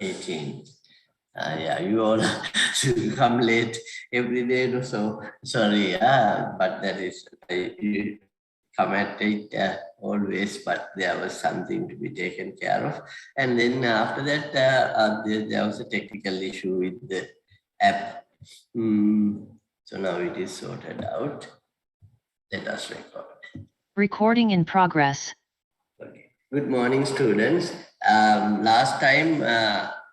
18. Yeah, you all come late every day, so sorry. But that is, you come at 8 always, but there was something to be taken care of. And then after that, there was a technical issue with the app. So now it is sorted out. Let us record. Recording in progress. Okay. Good morning, students. Last time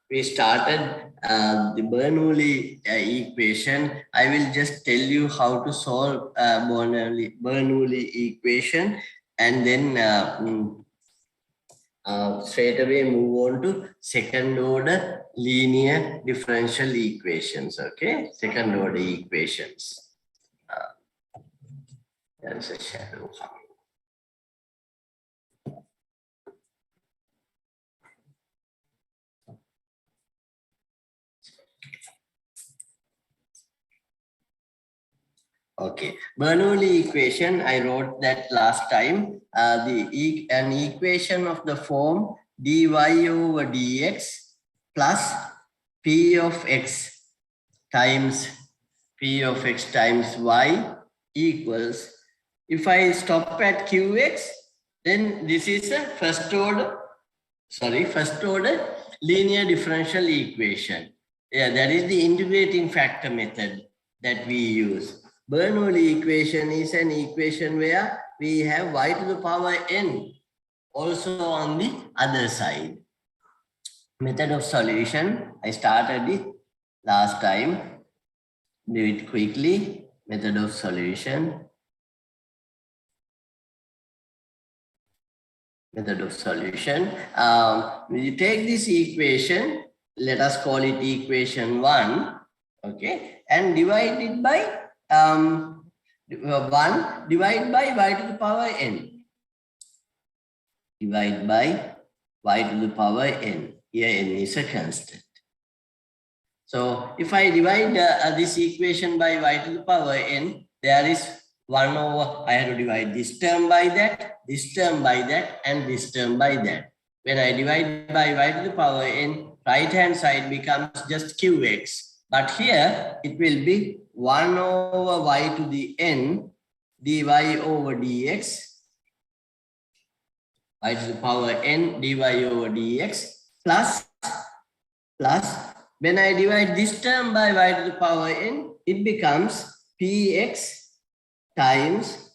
we started the Bernoulli equation. I will just tell you how to solve Bernoulli equation, and then straight away move on to second order linear differential equations. Okay, second order equations. There is a shadow coming. Okay, Bernoulli equation, I wrote that last time. An equation of the form dy over dx plus p of x times y equals, if I stop at qx, then this is a first order linear differential equation. Yeah, that is the integrating factor method that we use. Bernoulli equation is an equation where we have y to the power n also on the other side. Method of solution, I started it last time. Do it quickly. Method of solution. Method of solution. We take this equation, let us call it equation 1, okay, and divide it by 1 divided by y to the power n. Divide by y to the power n. Here n is a constant. So if I divide this equation by y to the power n, there is 1 over, I have to divide this term by that, this term by that, and this term by that. When I divide by y to the power n, right hand side becomes just qx. But here it will be 1 over y to the n dy over dx, y to the power n dy over dx plus, when I divide this term by y to the power n, it becomes px times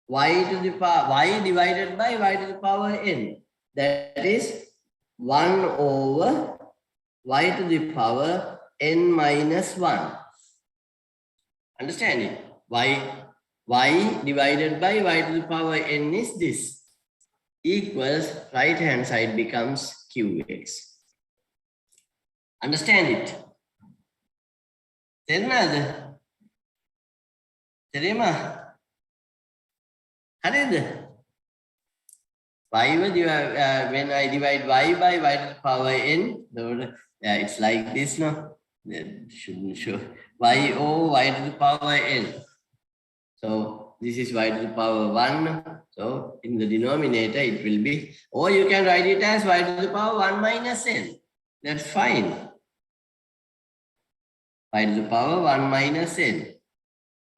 y to the power y divided by y to the power n. That is 1 over y to the power n minus 1. Understand it? Y divided by y to the power n is this, equals right hand side becomes qx. Understand it? Terima. When I divide y by y to the power n, it's like this, no? That shouldn't show y over y to the power n. So this is y to the power 1. So in the denominator it will be, or you can write it as y to the power 1 minus n. That's fine. Y to the power 1 minus n.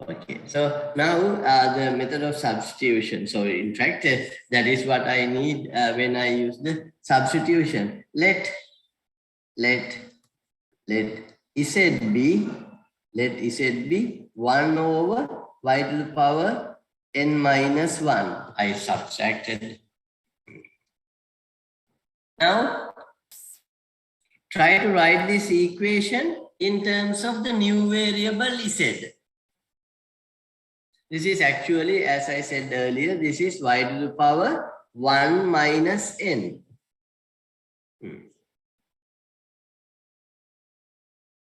Okay, so now the method of substitution. So in fact, that is what I need when I use the substitution. Let Z be 1 over y to the power n minus 1. I subtracted. Now try to write this equation in terms of the new variable Z. This is actually, as I said earlier, this is y to the power 1 minus n.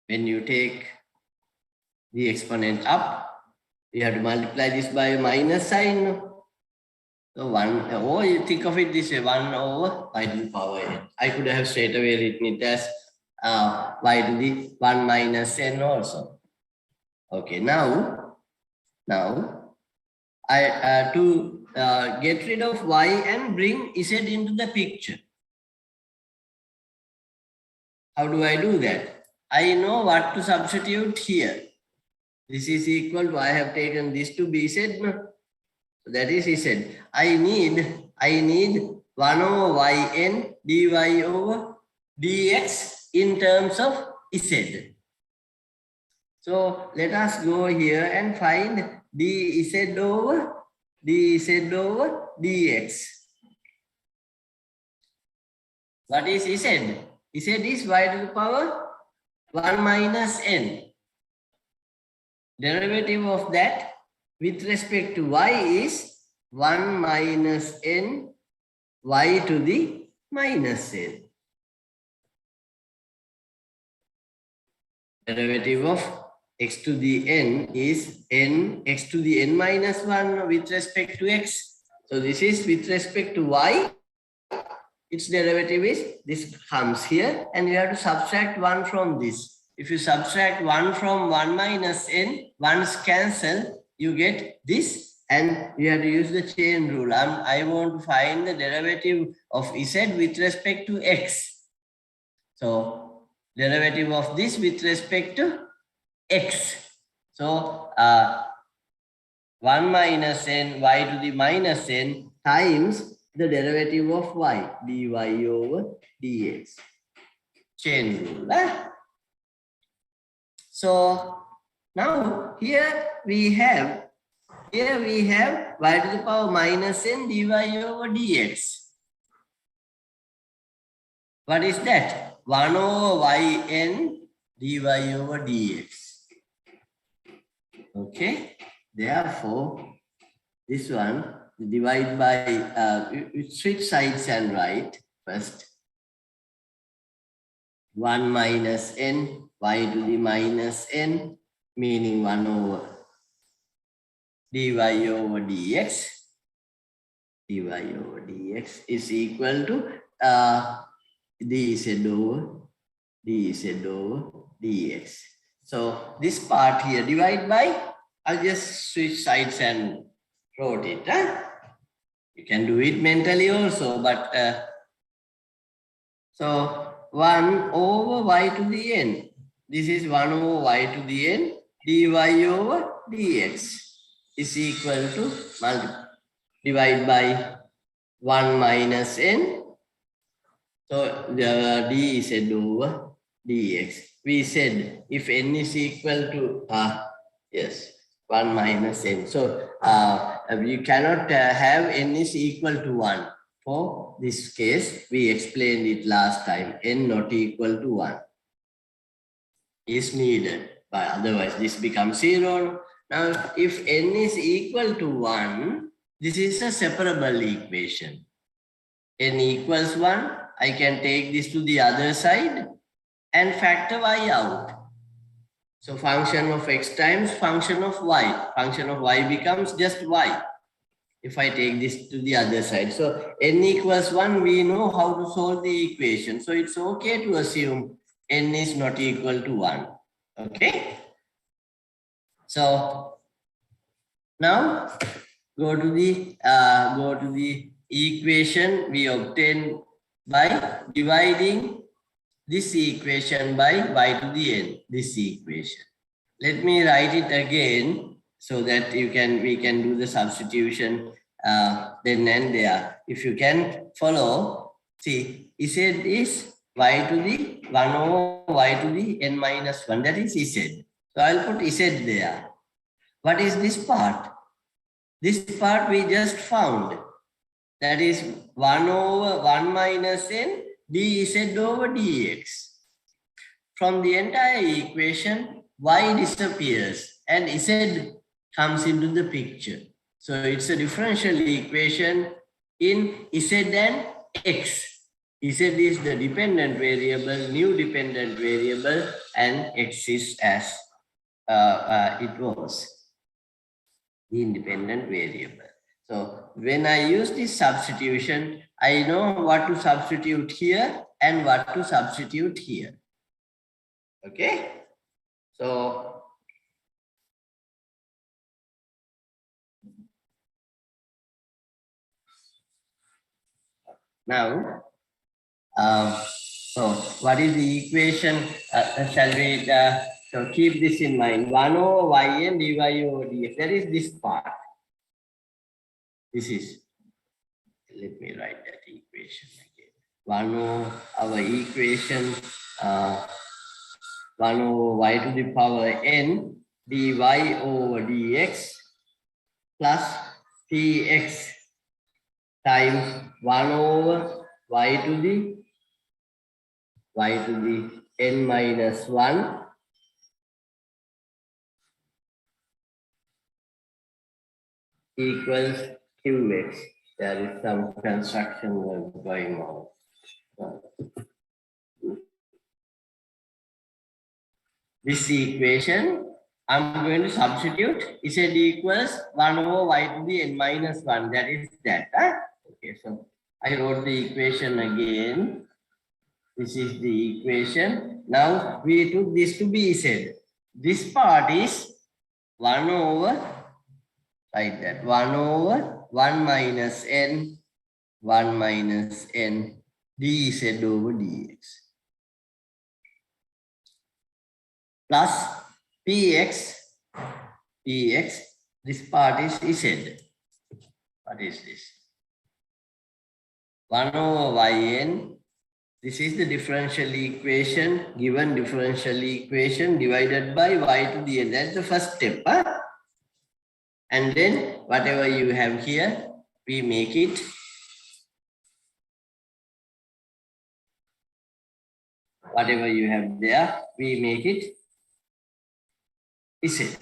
When you take the exponent up, you have to multiply this by a minus sign. No? So 1, or you think of it this way, 1 over y to the power n. I could have straight away written it as y to the 1 minus n also. Okay, now I to get rid of y and bring z into the picture. How do I do that? I know what to substitute here. This is equal to, I have taken this to be Z. No? So that is Z. I need 1 over yn dy over dx in terms of Z. So let us go here and find dz over dx. What is Z? Z is y to the power 1 minus n. Derivative of that with respect to y is 1 minus n y to the minus n. Derivative of x to the n is n x to the n minus 1 with respect to x. So this is with respect to y. Its derivative is, this comes here and you have to subtract 1 from this. If you subtract 1 from 1 minus n, 1's cancel, you get this and you have to use the chain rule. I want to find the derivative of z with respect to x. So derivative of this with respect to x. So 1 minus n y to the minus n times the derivative of y, dy over dx. Chain rule. So now here we have y to the power minus n dy over dx. What is that? 1 over yn dy over dx. Okay. Therefore, this one divide by switch sides and write first. 1 minus n y to the minus n, meaning 1 over dy over dx. Dy over dx is equal to dz over dx. So this part here divide by, I'll just switch sides and wrote it. You can do it mentally also, but so 1 over y to the n. This is 1 over y to the n dy over dx is equal to divide by 1 minus n. So the dz over dx. We said if n is equal to yes, 1 minus n. So you cannot have n is equal to 1. For this case, we explained it last time. N not equal to 1 is needed. But otherwise, this becomes 0. Now, if n is equal to 1, this is a separable equation. N equals 1. I can take this to the other side and factor y out. So function of x times function of y. Function of y becomes just y. If I take this to the other side. So n equals 1, we know how to solve the equation. So it's okay to assume n is not equal to 1. Okay. So now go to the equation we obtained by dividing this equation by y to the n, this equation. Let me write it again so that we can do the substitution then and there. If you can follow, see, z is y to the 1 over y to the n minus 1, that is z. So I'll put z there. What is this part? This part we just found. That is 1 over 1 minus n dz over dx. From the entire equation, y disappears and z comes into the picture. So it's a differential equation in z and x. Z is the dependent variable, new dependent variable, and x is as it was, the independent variable. So when I use this substitution, I know what to substitute here and what to substitute here. Okay? So now So what is the equation? Shall we so keep this in mind? 1 over yn dy over dx. That is this part. This is, let me write that equation again. 1 over our equation, 1 over y to the power n dy over dx plus px times 1 over y to the n minus 1 equals qx. There is some construction work going on. This equation, I'm going to substitute z equals 1 over y to the n minus 1. That is that. Huh? Okay, so I wrote the equation again. This is the equation. Now we took this to be z. This part is 1 over, like that, 1 over 1 minus n dz over dx. Plus px, this part is z. What is this? 1 over yn, this is the differential equation, given differential equation divided by y to the n. That's the first step. Huh? And then whatever you have here, we make it whatever you have there, we make it z.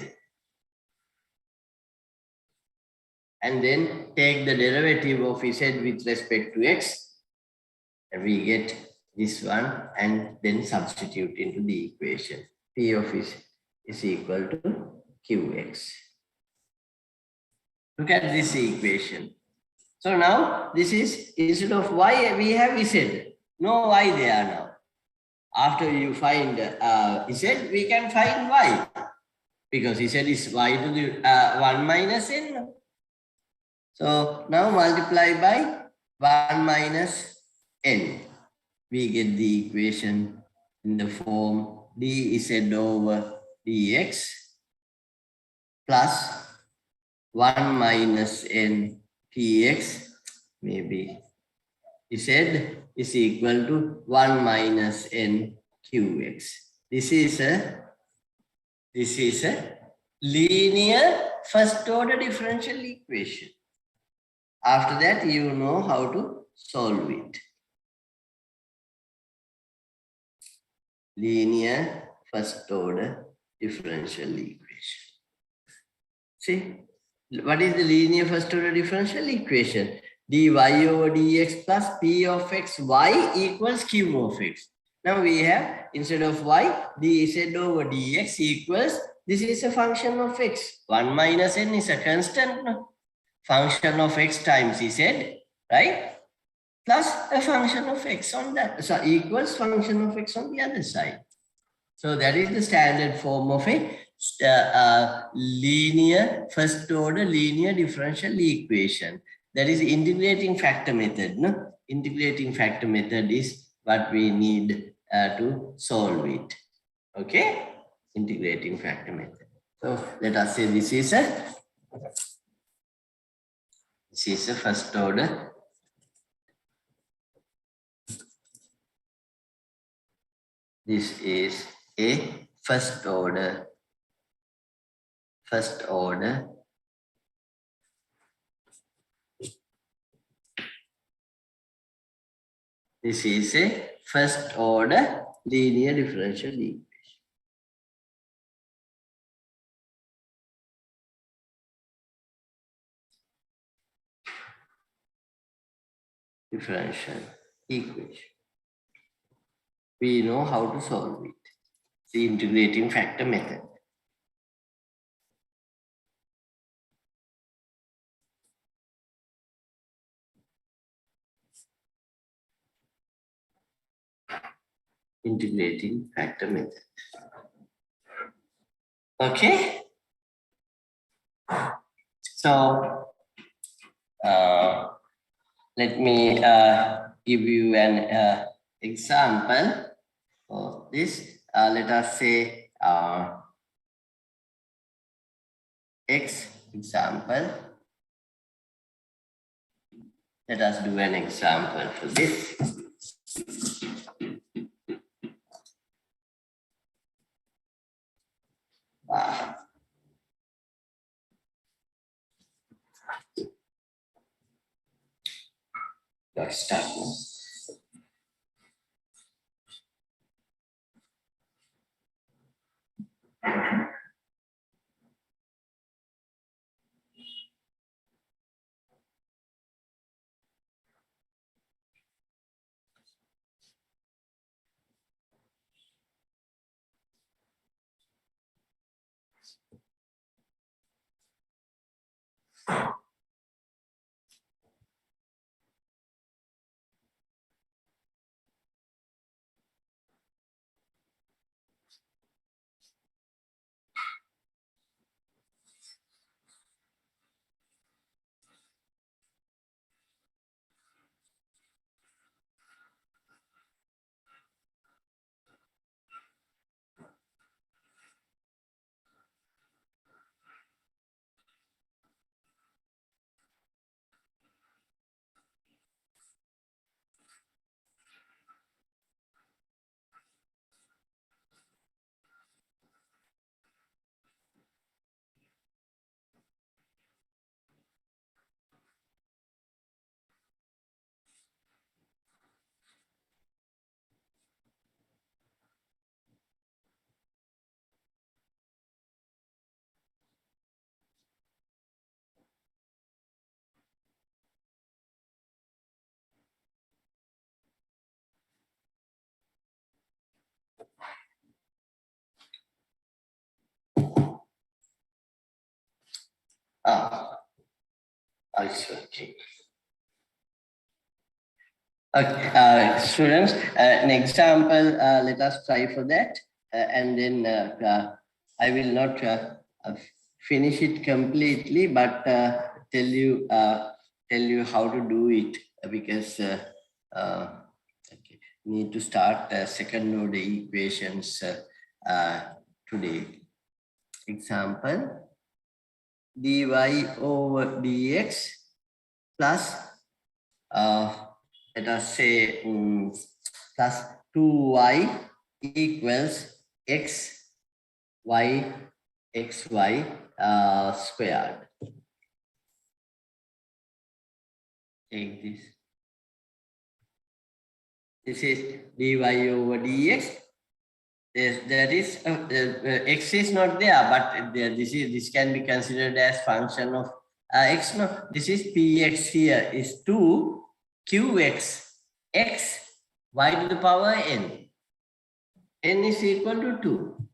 And then take the derivative of z with respect to x, and we get this one, and then substitute into the equation. P of z is equal to qx. Look at this equation. So now this is, instead of y, we have z. No y there now. After you find z, we can find y. Because z is y to the 1 minus n. So now multiply by 1 minus n. We get the equation in the form dz over dx plus 1 minus n px, maybe z is equal to 1 minus n qx. This is a linear first order differential equation. After that, you know how to solve it. Linear first order differential equation. See, what is the linear first order differential equation? dy over dx plus p of x y equals q of x. Now we have, instead of y, dz over dx equals, this is a function of x. 1 minus n is a constant. No? Function of x times z, right? Plus a function of x on that, so equals function of x on the other side. So that is the standard form of a linear first order linear differential equation. That is integrating factor method. No? Integrating factor method is what we need to solve it. Okay? Integrating factor method. So let us say this is a first order. This is a first order. This is a first order linear differential equation. Differential equation. We know how to solve it. The integrating factor method. Integrating factor method. Okay. So let me give you an example for this, let us say X example. Let us do an example for this. Let's start. It's working. Okay, students, an example, let us try for that. And then I will not finish it completely, but tell you how to do it, because okay, need to start second order equations today. Example, dy over dx plus let us say plus 2y equals x y xy squared. Take this. This is dy over dx. That is x is not there, but this can be considered as function of x. No, this is px here is 2 qx x y to the power n. N is equal to 2.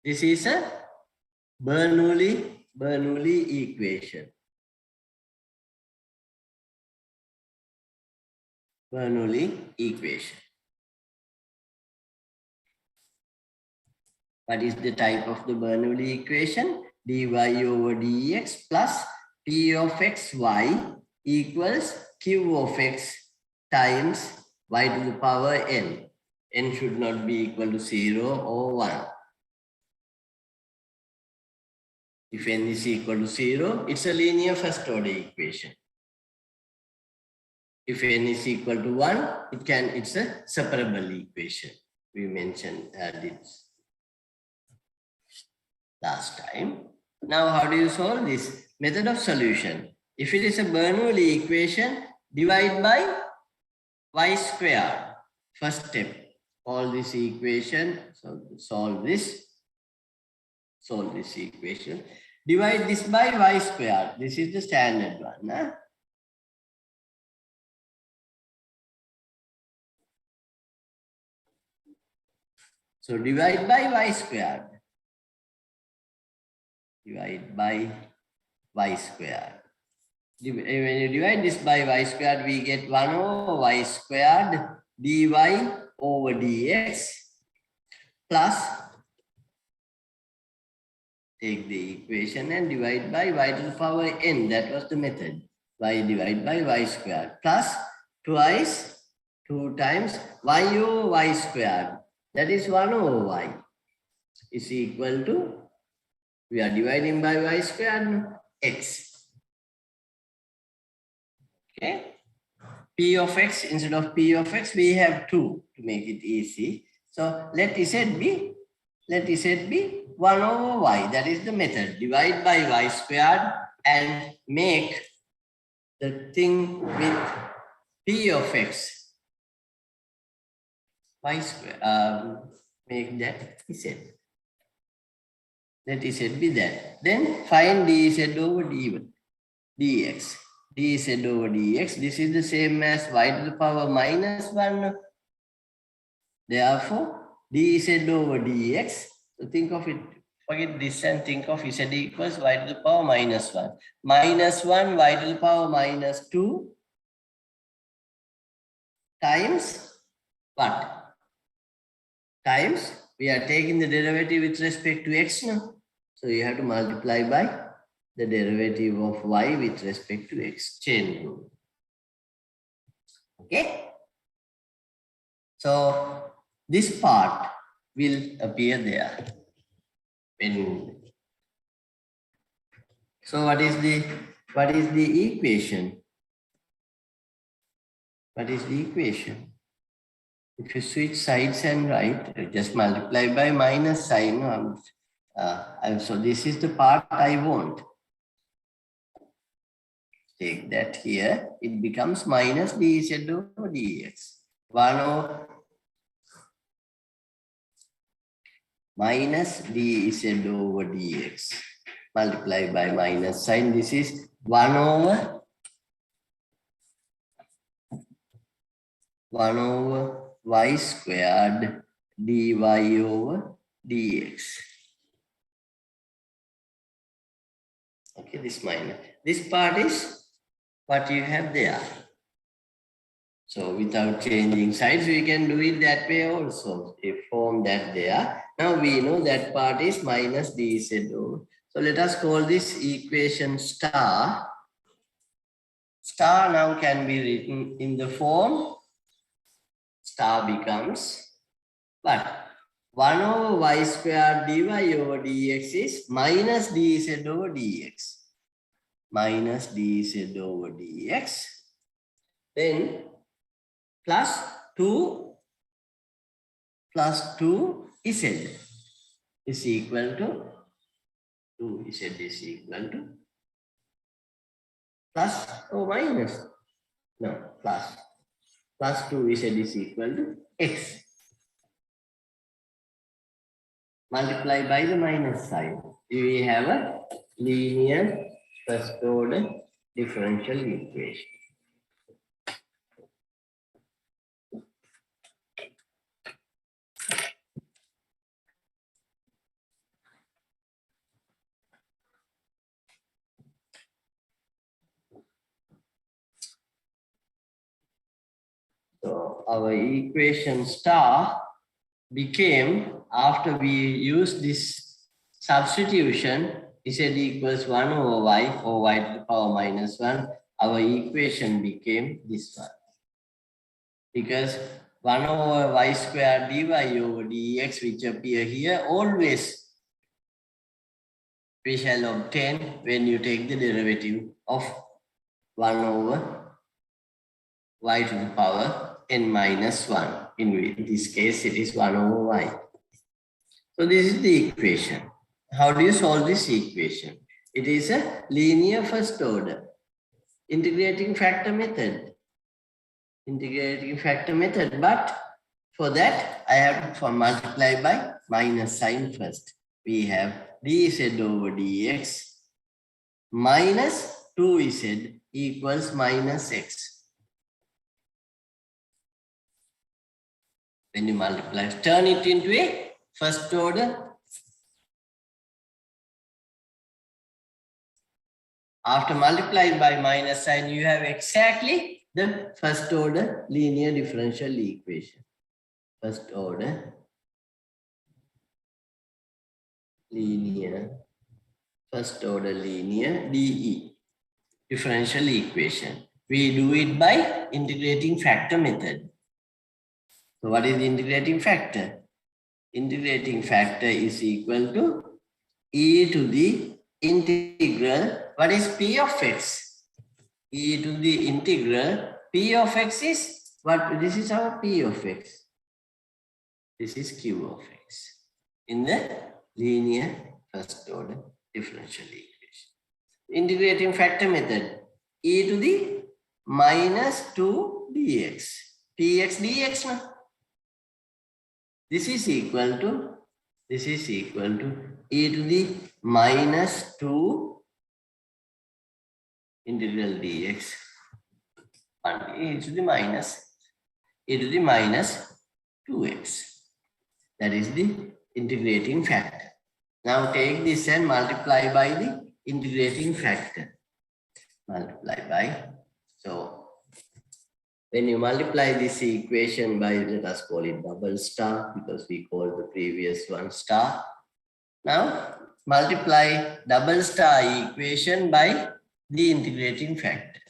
This is a Bernoulli equation. Bernoulli equation. What is the type of the Bernoulli equation? Dy over dx plus p of xy equals q of x times y to the power n. N should not be equal to 0 or 1. If n is equal to 0, it's a linear first order equation. If n is equal to 1, it's a separable equation. We mentioned this last time. Now, how do you solve this? Method of solution. If it is a Bernoulli equation, divide by y squared. First step. All this equation. So solve this. Solve this equation. Divide this by y squared. This is the standard one. Huh? So divide by y squared. Divide by y squared. When you divide this by y squared, we get 1 over y squared dy over dx plus, take the equation and divide by y to the power n. That was the method. Y divided by y squared plus twice 2 times y over y squared. That is 1 over y is equal to, we are dividing by y squared, x. Okay. P of x, instead of P of x, we have 2 to make it easy. So let Z be 1 over y. That is the method. Divide by y squared and make the thing with P of x. Y square, make that Z. Let Z be that. Then find dz over dx. dz over dx. This is the same as y to the power minus 1. Therefore, dz over dx. So think of it, forget this and think of z equals y to the power minus 1. Minus 1 y to the power minus 2 times what? Times, we are taking the derivative with respect to x now. So you have to multiply by the derivative of y with respect to x. Chain rule. Okay. So this part will appear there. So what is the equation? What is the equation? If you switch sides and right, just multiply by minus sign. So this is the part I want. Take that here. It becomes minus dz over dx. 1 over minus dz over dx. Multiply by minus sign. This is 1 over y squared dy over dx. Okay, this minus. This part is what you have there. So without changing sides, we can do it that way also. If form that there. Now we know that part is minus dz over. So let us call this equation star. Star now can be written in the form. Star becomes what? 1 over y squared dy over dx is minus dz over dx. Minus dz over dx. Then plus 2 z is equal to 2z is equal to plus or minus? No, plus. Plus 2z is equal to x. Multiply by the minus sign. We have a linear first order differential equation. So our equation star became, after we used this substitution, z equals 1 over y or y to the power minus 1, our equation became this one. Because 1 over y squared dy over dx, which appear here, always we shall obtain when you take the derivative of 1 over y to the power n minus 1. In this case, it is 1 over y. So this is the equation. How do you solve this equation? It is a linear first order. Integrating factor method. Integrating factor method. But for that, I have to multiply by minus sign first. We have dz over dx minus 2z equals minus x. When you multiply, turn it into a first order. After multiplying by minus sign, you have exactly the first order linear differential equation. First order linear, first order linear DE differential equation. We do it by integrating factor method. So what is the integrating factor? Integrating factor is equal to e to the integral. What is p of x? E to the integral. P of x is what? This is our p of x. This is q of x in the linear first order differential equation. Integrating factor method. E to the minus 2 dx. Px dx. No? This is equal to e to the minus 2 integral dx. And e to the minus 2x. That is the integrating factor. Now take this and multiply by the integrating factor. Multiply by. So when you multiply this equation by, let us call it double star because we called the previous one star. Now multiply double star equation by the integrating factor.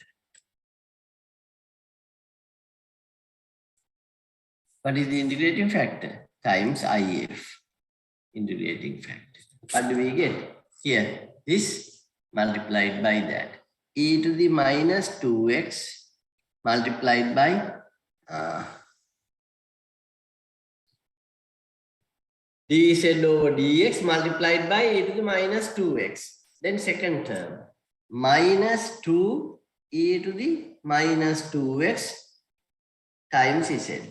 What is the integrating factor? Times IF. Integrating factor. What do we get? Here, this multiplied by that. E to the minus 2x multiplied by dz over dx multiplied by e to the minus 2x. Then second term, minus 2 e to the minus 2x times z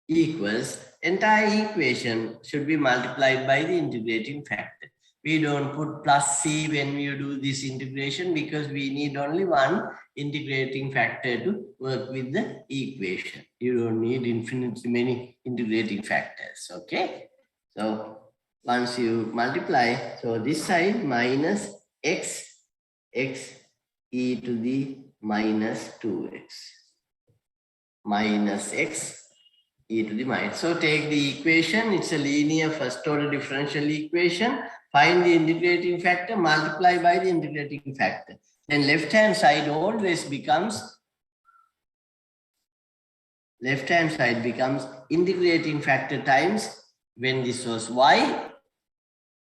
equals, entire equation should be multiplied by the integrating factor. We don't put plus c when you do this integration because we need only one integrating factor to work with the equation. You don't need infinitely many integrating factors, okay? So once you multiply, so this side minus x e to the minus 2x minus x e to the minus. So take the equation, it's a linear first order differential equation. Find the integrating factor, multiply by the integrating factor. Then left hand side always becomes, integrating factor times, when this was y,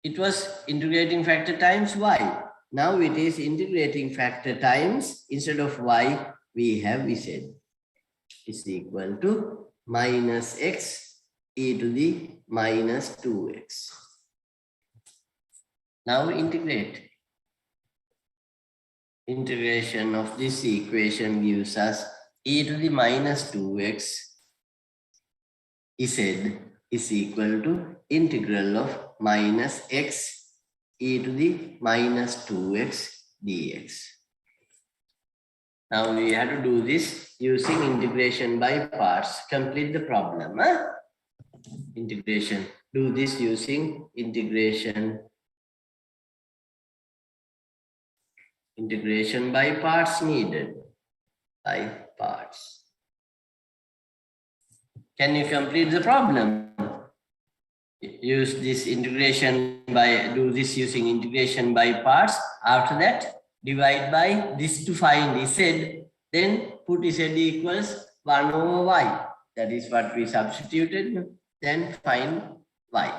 it was integrating factor times y. Now it is integrating factor times, instead of y, we have z is equal to minus x e to the minus 2x. Now integrate. Integration of this equation gives us e to the minus 2x z is equal to integral of minus x e to the minus 2x dx. Now we have to do this using integration by parts. Complete the problem. Integration. Do this using integration by parts needed. By parts. Can you complete the problem? Use this integration by, do this using integration by parts. After that, divide by this to find z, then put z equals 1 over y. That is what we substituted. Then find y.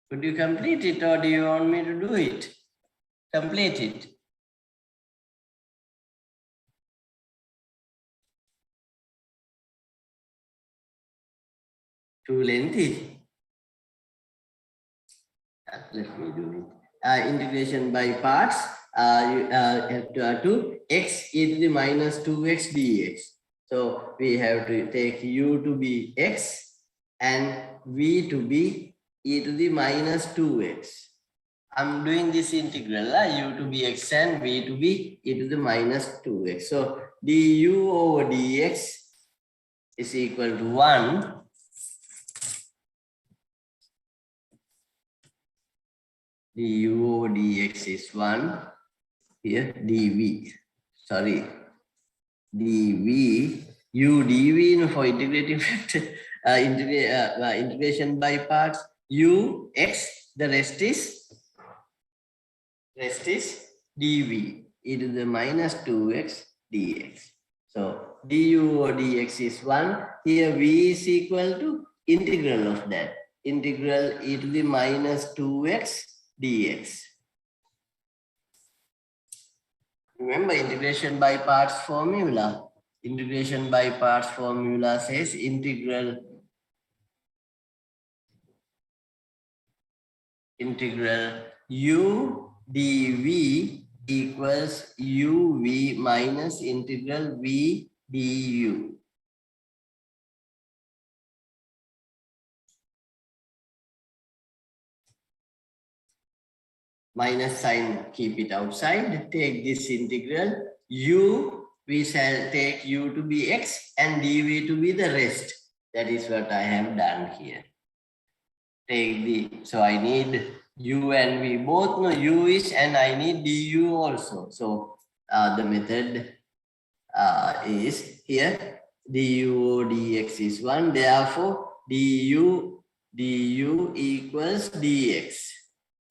Could you complete it or do you want me to do it? Complete it. Too lengthy. Let me do it. Integration by parts. To x e to the minus 2x dx. So we have to take u to be x and v to be e to the minus 2x. I'm doing this integral, u to be x and v to be e to the minus 2x. So du over dx is equal to 1. Du over dx is 1. Here dv, sorry, dv, u dv for integrating factor, integration by parts, u x, the rest is dv, e to the minus 2x dx. So du or dx is 1. Here v is equal to integral of that. Integral e to the minus 2x dx. Remember integration by parts formula. Integration by parts formula says integral u dv equals uv minus integral v du. Minus sign, keep it outside. Take this integral. U, we shall take u to be x and dv to be the rest. That is what I have done here. Take the, so I need u and v both know u is, and I need du also. So the method is here du dx is 1. Therefore, du equals dx.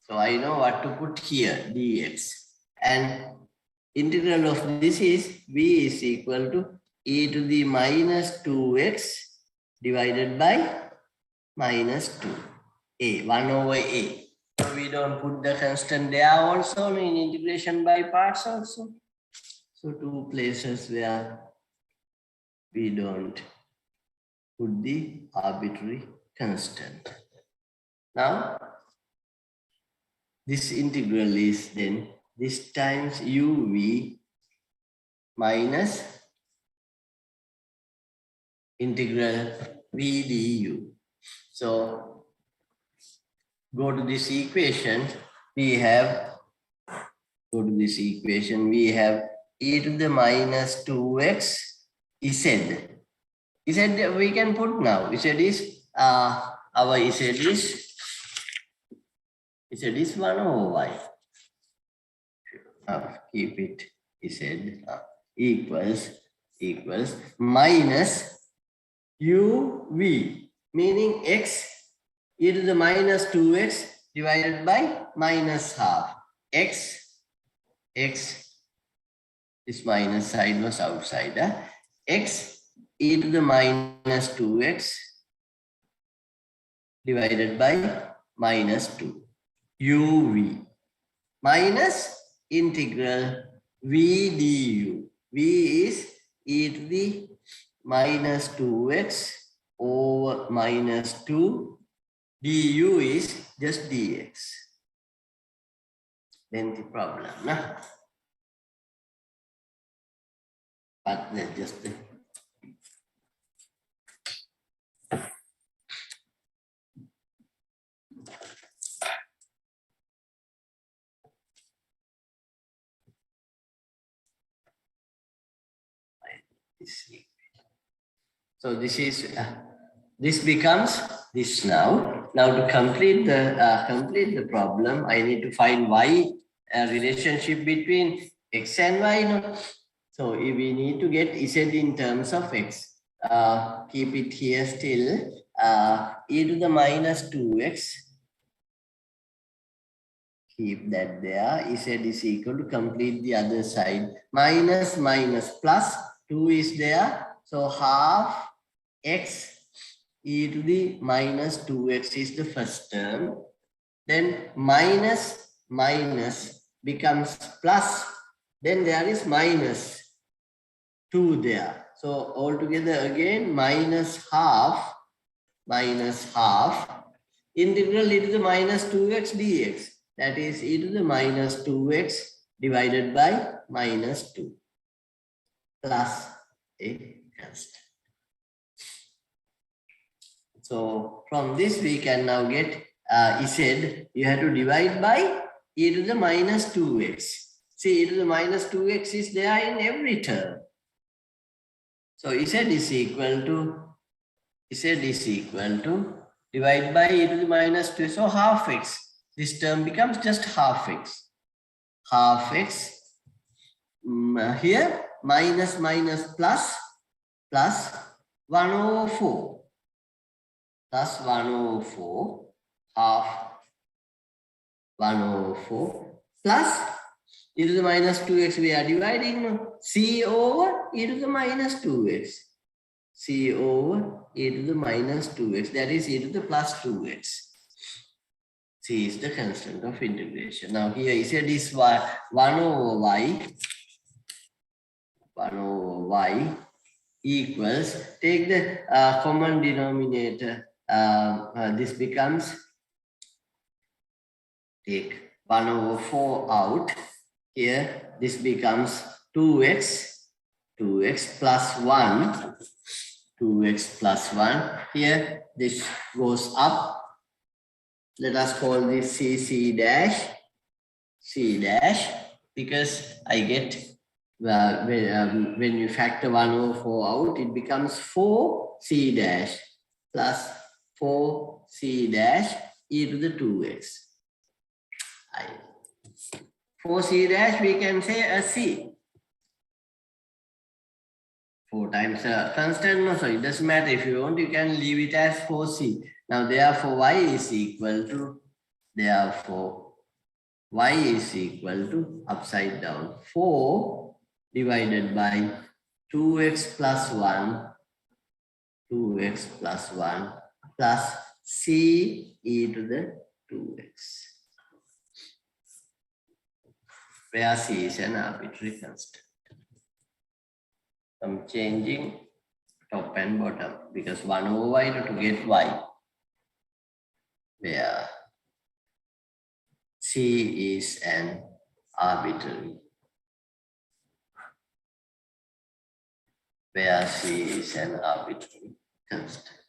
So I know what to put here, dx. And integral of this is v is equal to e to the minus 2x divided by minus 2. A, 1 over a. So we don't put the constant there also in integration by parts also. So 2 places where we don't put the arbitrary constant. Now, this integral is then this times uv minus integral v du. So go to this equation, we have e to the minus 2x z. Z we can put now. Z is our Z is 1 over y. Keep it Z equals minus uv, meaning x e to the minus 2x divided by minus half. X, this minus side was outside. X e to the minus 2x divided by minus 2. uv minus integral v du. V is e to the minus 2x over minus 2. du is just dx. Then the problem. Nah? But let's just so this is this becomes this now. Now to complete the problem, I need to find y relationship between x and y. No? So if we need to get z in terms of x. Keep it here still. E to the minus 2x. Keep that there. Z is equal to complete the other side. Minus plus 2 is there. So half x e to the minus 2x is the first term. Then minus becomes plus. Then there is minus 2 there. So altogether again minus half integral e to the minus 2x dx. That is e to the minus 2x divided by minus 2 plus a constant. So from this we can now get z. You have to divide by e to the minus 2x. See, e to the minus 2x is there in every term. So z is equal to divide by e to the minus 2. So half x. This term becomes just half x. Half x. Here minus plus 1 over 4. Plus 1 over 4. Half 1 over 4 plus e to the minus 2x, we are dividing c over e to the minus 2x. C over e to the minus 2x, that is e to the plus 2x. C is the constant of integration. Now here is this 1 over y equals, take the common denominator, this becomes, take 1 over 4 out, here this becomes 2x plus 1, 2x plus 1, here this goes up, let us call this C dash, because I get, when you factor 1 over 4 out, it becomes 4c dash plus 4c dash e to the 2x. 4c dash, we can say a c. 4 times a constant, no, so it doesn't matter. If you want, you can leave it as 4c. Now, therefore, y is equal to, upside down, 4 divided by 2x plus 1 plus c e to the 2x, where c is an arbitrary constant. I'm changing top and bottom because 1 over y to get y, where c is an arbitrary, constant.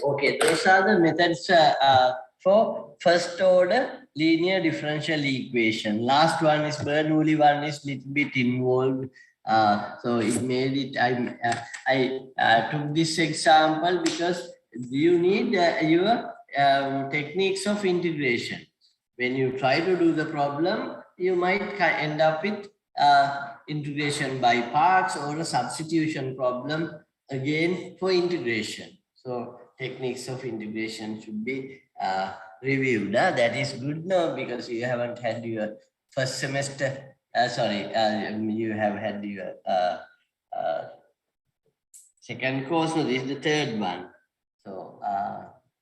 Okay, those are the methods for first order linear differential equation. Last one is Bernoulli one is little bit involved. So it made it, I took this example because you need your techniques of integration. When you try to do the problem, you might end up with integration by parts or a substitution problem again for integration. So techniques of integration should be reviewed. That is good now because you haven't had your first semester, you have had your second course, so this is the third one. So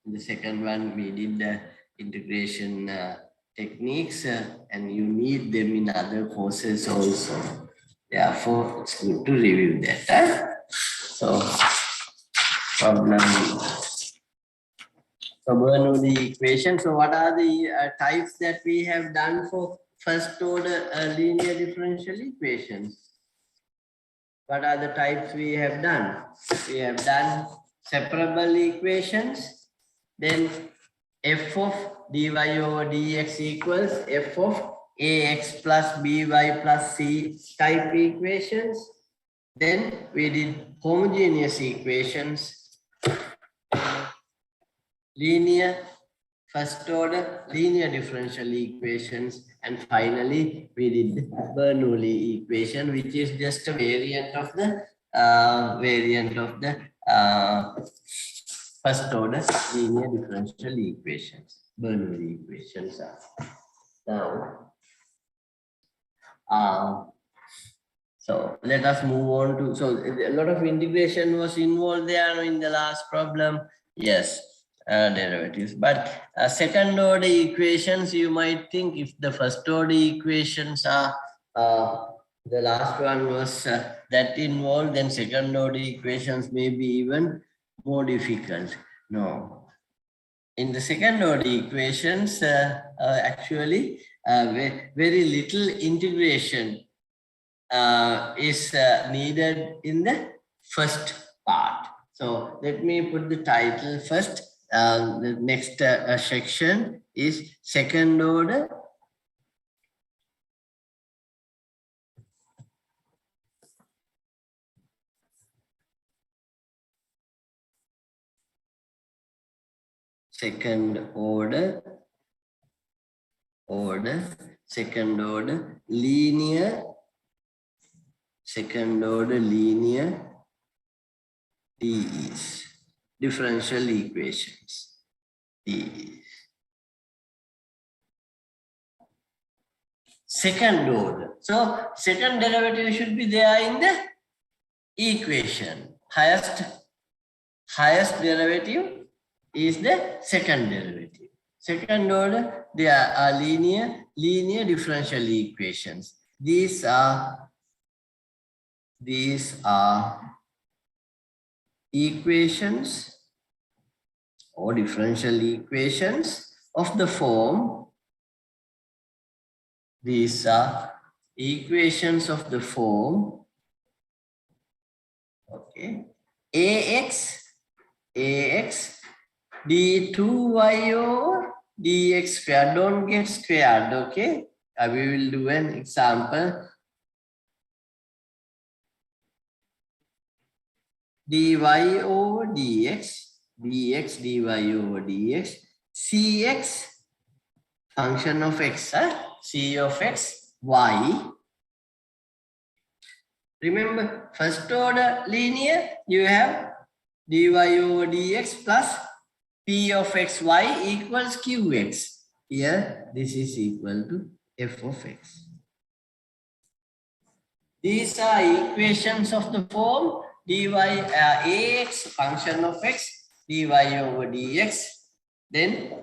in the second one, we did the integration techniques and you need them in other courses also. Therefore, it's good to review that. So, problem. So, Bernoulli equation. So, what are the types that we have done for first order linear differential equations? What are the types we have done? We have done separable equations, then f of dy over dx equals f of ax plus by plus c type equations. Then we did homogeneous equations, linear, first order linear differential equations, and finally we did Bernoulli equation, which is just a variant of the first order linear differential equations. Bernoulli equations are now. So let us move on to, so a lot of integration was involved there in the last problem. Yes, derivatives. But second order equations, you might think if the first order equations are, the last one was that involved, then second order equations may be even more difficult. No. In the second order equations, actually, very little integration is needed in the first part. So let me put the title first. The next section is second order linear DEs, differential equations, DEs. second order. So second derivative should be there in the equation. Highest derivative is the second derivative. Second order, there are linear differential equations. These are equations or differential equations of the form. These are equations of the form, okay, ax d2y over dx squared. Don't get squared, okay? We will do an example. dy over dx dy over dx, cx, function of x, c of x, y. Remember, first order linear, you have dy over dx plus p of xy equals qx. Here, this is equal to f of x. These are equations of the form dy ax, function of x, dy over dx, then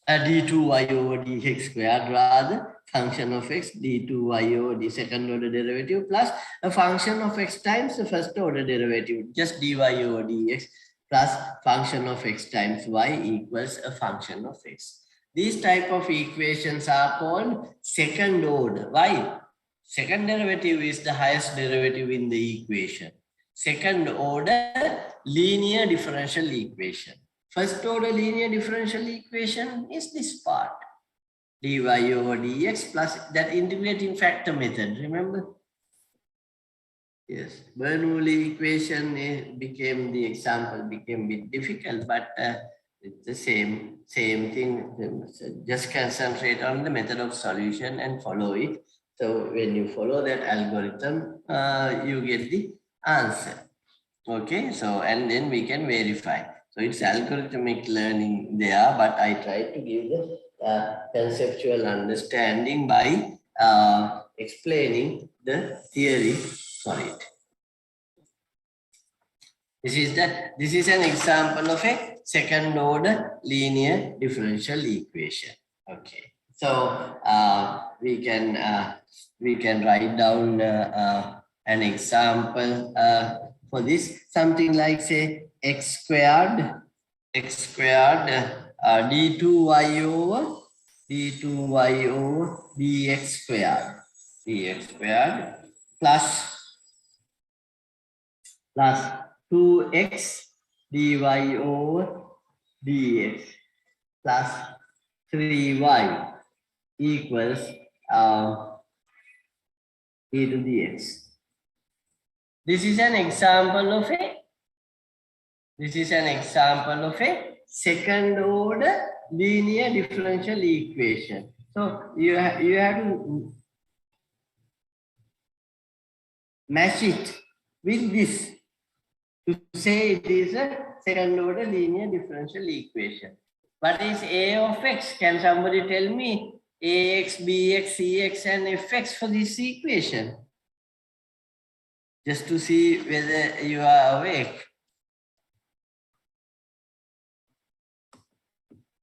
d2y over dx squared, rather function of x, d2y over the second order derivative plus a function of x times the first order derivative, just dy over dx plus function of x times y equals a function of x. These type of equations are called second order. Why? Second derivative is the highest derivative in the equation. Second order linear differential equation. First order linear differential equation is this part, dy over dx plus that integrating factor method, remember? Yes, Bernoulli equation became the example, became a bit difficult, but it's the same thing. Just concentrate on the method of solution and follow it. So when you follow that algorithm, you get the answer. Okay, so and then we can verify. So it's algorithmic learning there, but I try to give the conceptual understanding by explaining the theory for it. This is an example of a second order linear differential equation. Okay, so we can write down an example for this, something like say x squared d2y over dx squared plus 2x dy over dx plus 3y equals e to the x. This is an example of a second order linear differential equation. So you have to match it with this to say it is a second order linear differential equation. What is a of x? Can somebody tell me ax, bx, cx and fx for this equation? Just to see whether you are awake.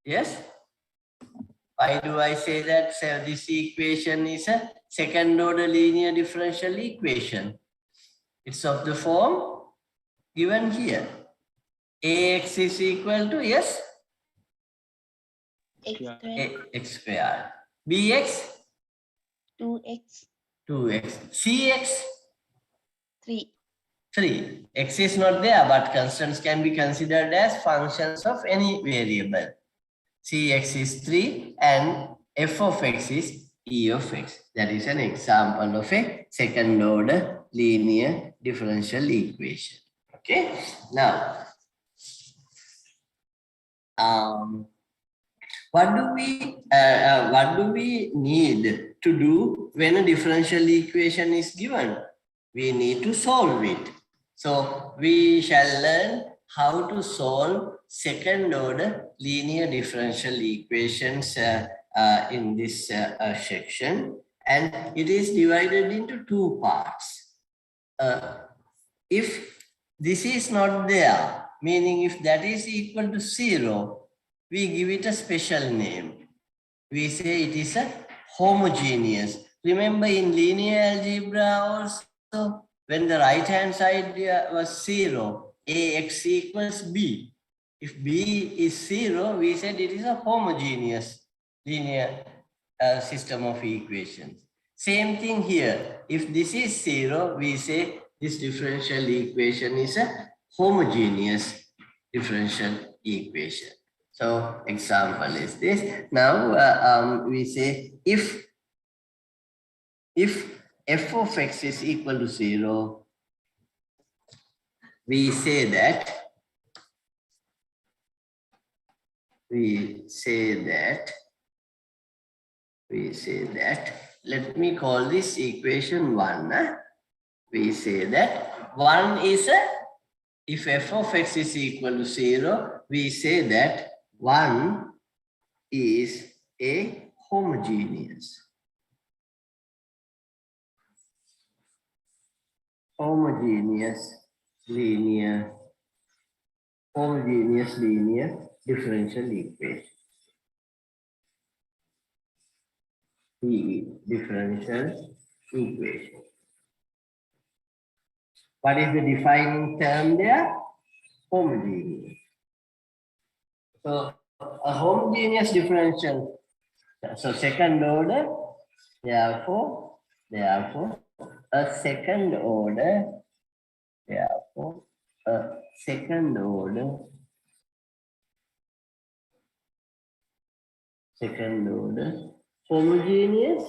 Yes? Why do I say that this equation is a second order linear differential equation? It's of the form given here. Ax is equal to, yes? X squared. Bx? 2x. 2x. Cx? 3. 3. X is not there, but constants can be considered as functions of any variable. Cx is 3 and f of x is e of x. That is an example of a second order linear differential equation. Okay. Now, what do we need to do when a differential equation is given? We need to solve it. So we shall learn how to solve second order linear differential equations in this section. and it is divided into two parts. If this is not there, meaning if that is equal to 0, we give it a special name. We say it is a homogeneous. Remember in linear algebra also, when the right hand side was 0, ax equals b. If b is 0, we said it is a homogeneous linear system of equations. Same thing here. If this is 0, we say this differential equation is a homogeneous differential equation. So example is this. Now we say if f of x is equal to 0, we say that let me call this equation 1. We say that 1 is if f of x is equal to 0, we say that 1 is a homogeneous linear differential equation. Differential equation. What is the defining term there? Homogeneous. So a homogeneous differential. So second order, therefore a second order, homogeneous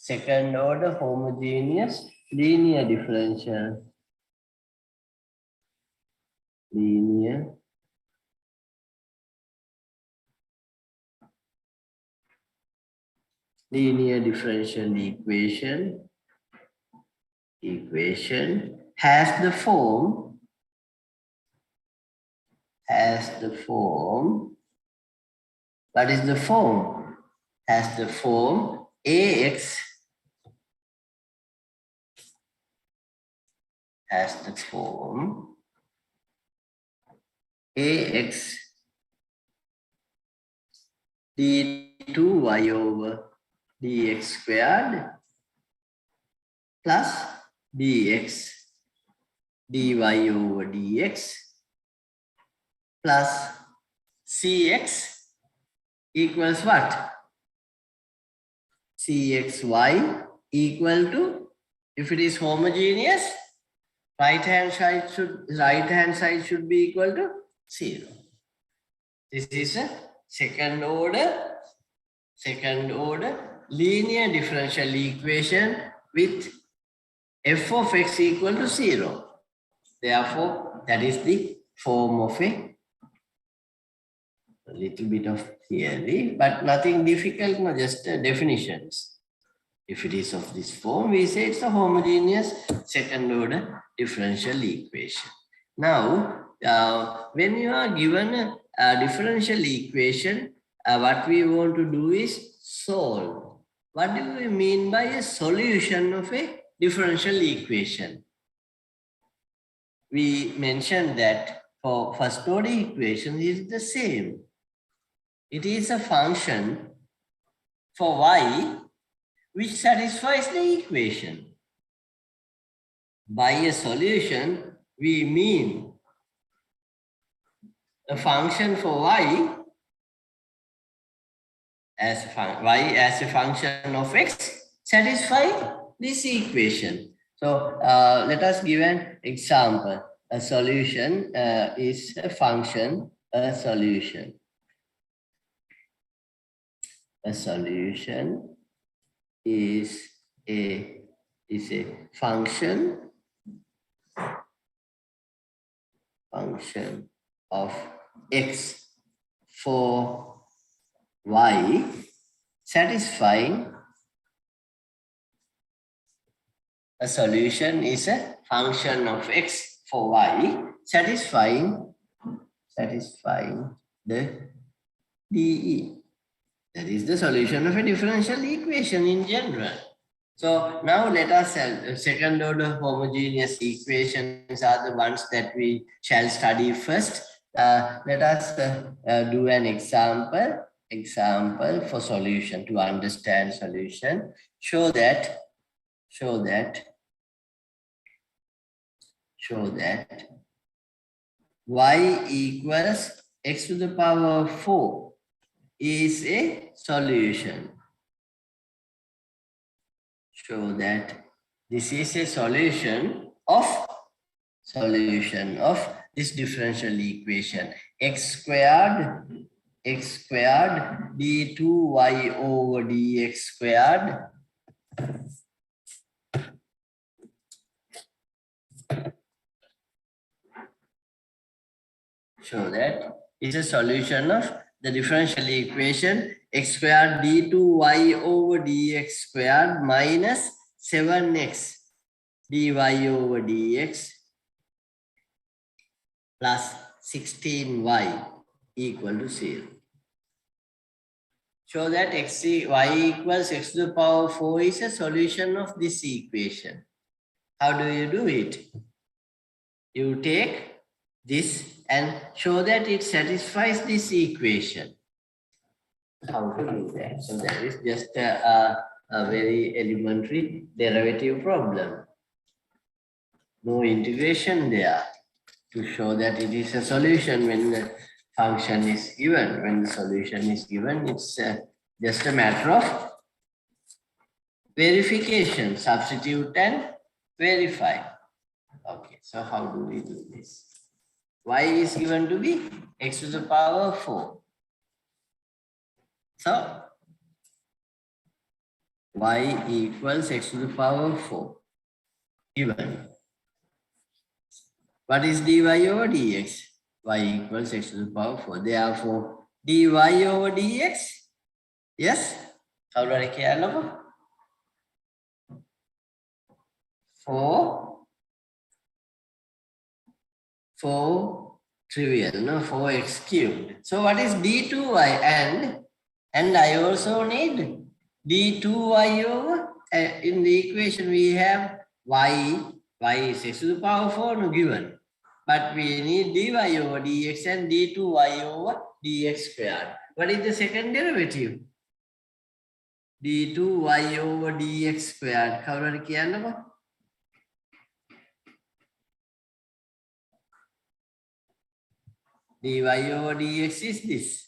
second order homogeneous linear differential equation has the form what is the form? Has the form ax d2y over dx squared plus dx dy over dx plus cx equals what? Cxy equal to, if it is homogeneous, right hand side should be equal to 0. This is a second order linear differential equation with f of x equal to 0. Therefore, that is the form of a little bit of theory, but nothing difficult, no, just definitions. If it is of this form, we say it's a homogeneous second order differential equation. Now, when you are given a differential equation, what we want to do is solve. What do we mean by a solution of a differential equation? We mentioned that for first order equation is the same. It is a function for y which satisfies the equation. By a solution, we mean a function for y as a function of x satisfy this equation. So let us give an example. A solution is a function, a solution is a function of x for y satisfying. A solution is a function of x for y satisfying satisfying the DE. That is the solution of a differential equation in general. So now let us second order homogeneous equations are the ones that we shall study first. Let us do an example for solution to understand solution. Show that y equals x to the power 4 is a solution. Show that this is a solution of this differential equation x squared d2y over dx squared show that is a solution of the differential equation x squared d2y over dx squared minus 7x dy over dx plus 16y equal to 0. Show that y equals x to the power 4 is a solution of this equation. How do you do it? You take this and show that it satisfies this equation. How to do that? So that is just a very elementary derivative problem. No integration there to show that it is a solution when the function is given. When the solution is given, it's just a matter of verification, substitute and verify. Okay, so how do we do this? Y is given to be x to the power 4. So, y equals x to the power 4. Given. What is dy over dx? Y equals x to the power 4. Therefore, dy over dx. Yes? How do I care? 4 trivial, no? 4x cubed. So what is d2y? And I also need d2y over, in the equation we have y is x to the power 4 no, given. But we need dy over dx and d2y over dx squared. What is the second derivative? d2y over dx squared. How do I care? dy over dx is this.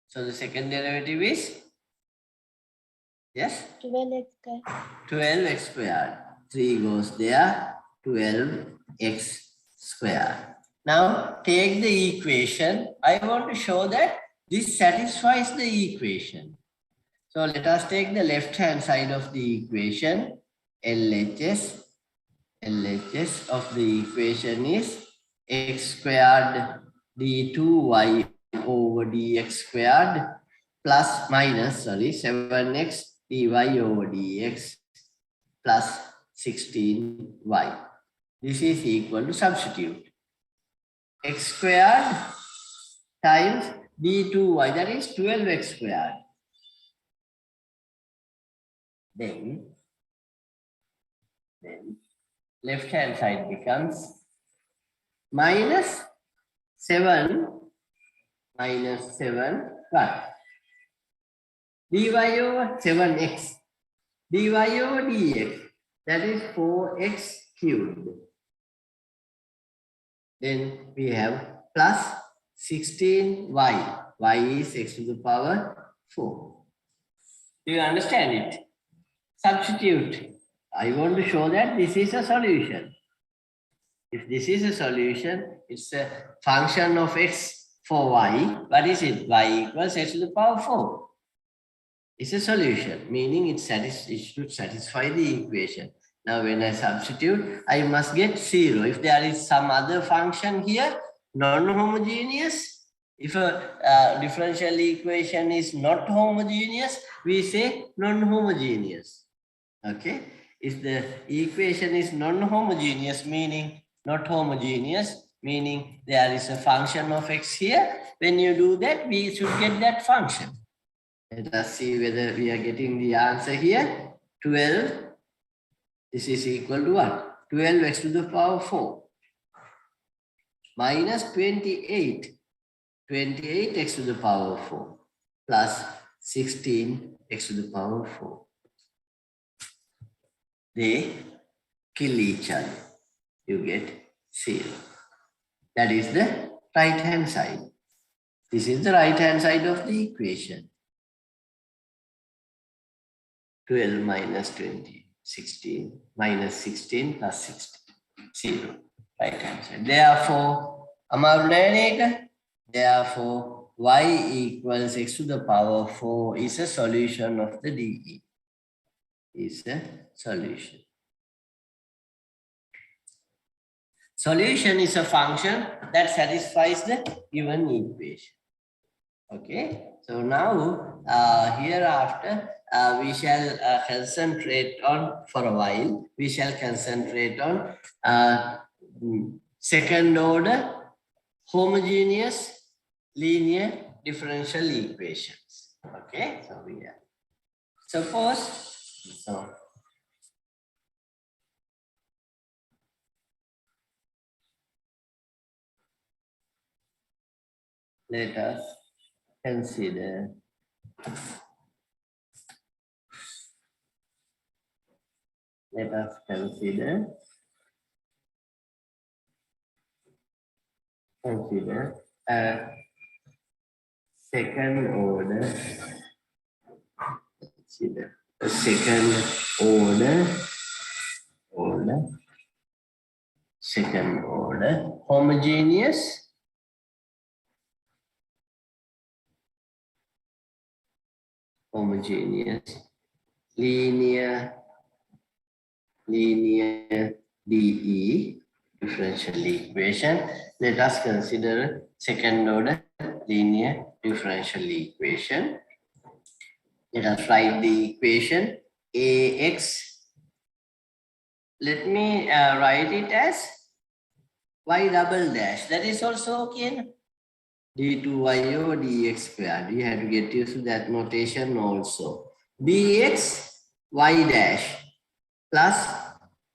So the second derivative is, yes? 12x squared. 12x squared. 3 goes there, 12x squared. Now take the equation. I want to show that this satisfies the equation. So let us take the left hand side of the equation. LHS of the equation is x squared d2y over dx squared plus minus 7x dy over dx plus 16y. This is equal to substitute x squared times d2y, that is 12x squared. Then left hand side becomes minus 7 what? dy over 7x dy over dx, that is 4x cubed. Then we have plus 16y. Y is x to the power 4. Do you understand it? Substitute. I want to show that this is a solution. If this is a solution, it's a function of x for y. What is it? Y equals x to the power 4. It's a solution, meaning it should satisfy the equation. Now when I substitute, I must get 0. If there is some other function here, non-homogeneous, if a differential equation is not homogeneous, we say non-homogeneous. Okay? If the equation is non-homogeneous, meaning not homogeneous, meaning there is a function of x here. When you do that, we should get that function. Let us see whether we are getting the answer here. 12, this is equal to what? 12x to the power 4 minus 28, 28x to the power 4 plus 16x to the power 4. They kill each other. You get 0. That is the right hand side. This is the right hand side of the equation. 12 minus 20, 16 minus 16 plus 16, 0. Right hand side. Therefore, therefore, y equals x to the power 4 is a solution of the DE. Is a solution. Solution is a function that satisfies the given equation. Okay, so now hereafter we shall concentrate on, for a while, we shall concentrate on second order homogeneous linear differential equations. Okay, so we are suppose, so let us consider a second order, second order homogeneous linear DE differential equation. Let us consider second order linear differential equation. Let us write the equation AX. Let me write it as y double dash. That is also okay. D2y over dx squared. You have to get used to that notation also. Bx y dash plus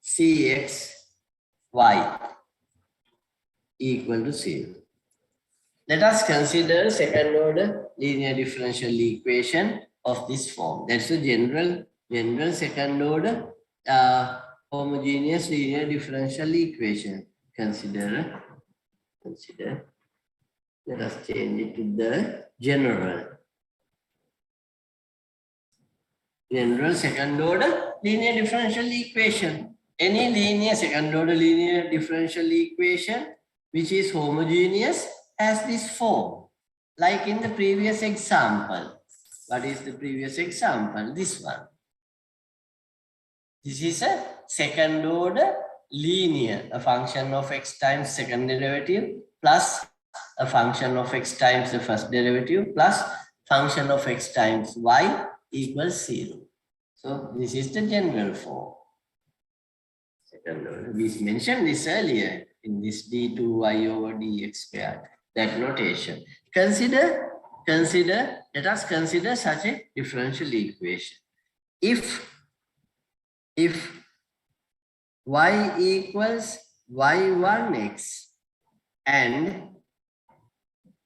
cx y equal to 0. Let us consider second order linear differential equation of this form. That's a general second order homogeneous linear differential equation. Consider. Let us change it to the general second order linear differential equation. Any linear second order linear differential equation which is homogeneous has this form, like in the previous example. What is the previous example? This one. This is a second order linear, a function of x times second derivative plus a function of x times the first derivative plus function of x times y equals 0. So this is the general form. Second order. We mentioned this earlier in this d2y over dx squared, that notation. Let us consider such a differential equation. If y equals y1x and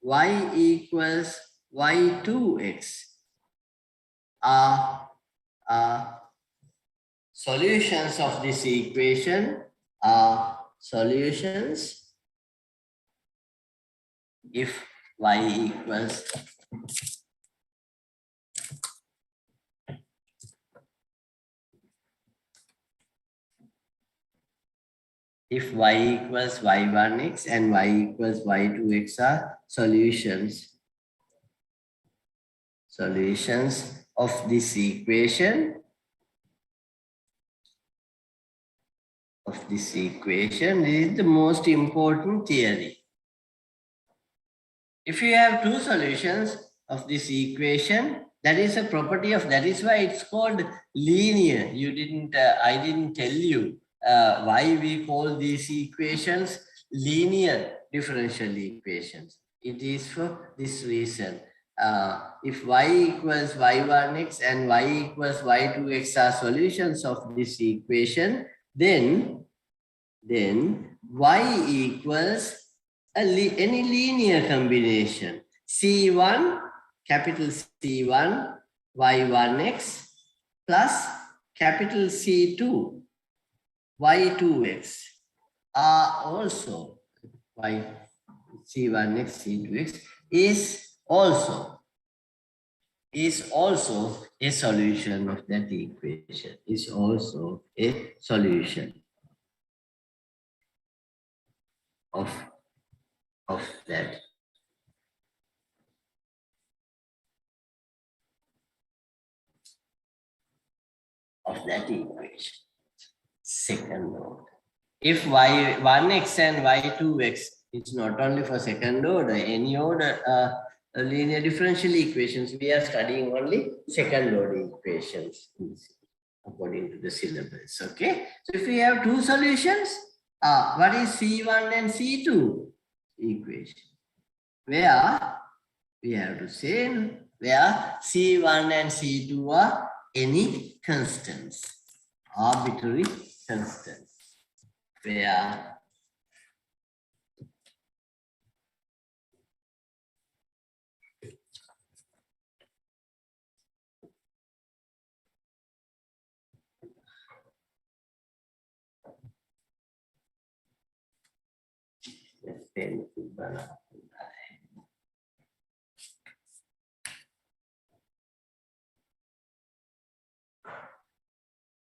y equals y2x are solutions of this equation, are solutions if y equals y1x and y equals y2x are solutions of this equation. This is the most important theory. If you have two solutions of this equation, that is a property of, that is why it's called linear. I didn't tell you why we call these equations linear differential equations. It is for this reason. If y equals y1x and y equals y2x are solutions of this equation, then y equals any linear combination. C1, capital C1, y1x plus capital C2, y2x are also y C1x, C2x is also a solution of that equation, is also a solution of that. Of that equation. Second order. If y1x and y2x, it's not only for second order, any order linear differential equations, we are studying only second order equations according to the syllabus. Okay, so if we have two solutions, what is C1 and C2 equation? Where we have to say where C1 and C2 are any constants, arbitrary constants, where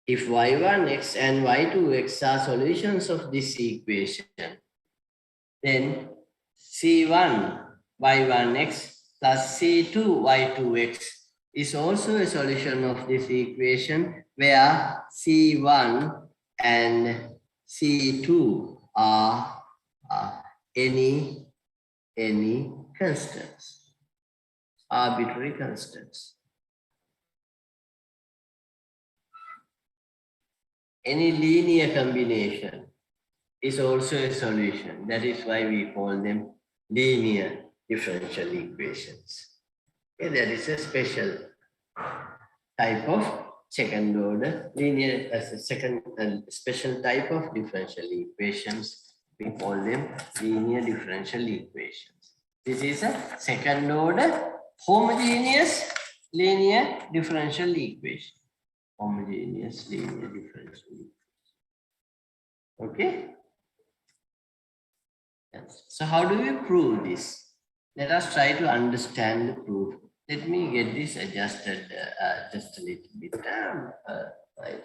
if y1x and y2x are solutions of this equation, then C1 y1x plus C2 y2x is also a solution of this equation, where C1 and C2 are any constants, arbitrary constants. Any linear combination is also a solution. That is why we call them linear differential equations. Okay, that is a special type of second order linear, as a second special type of differential equations. We call them linear differential equations. This is a second order homogeneous linear differential equation. Homogeneous linear differential equation. Okay. Yes. So how do we prove this? Let us try to understand the proof. Let me get this adjusted just a little bit. Right.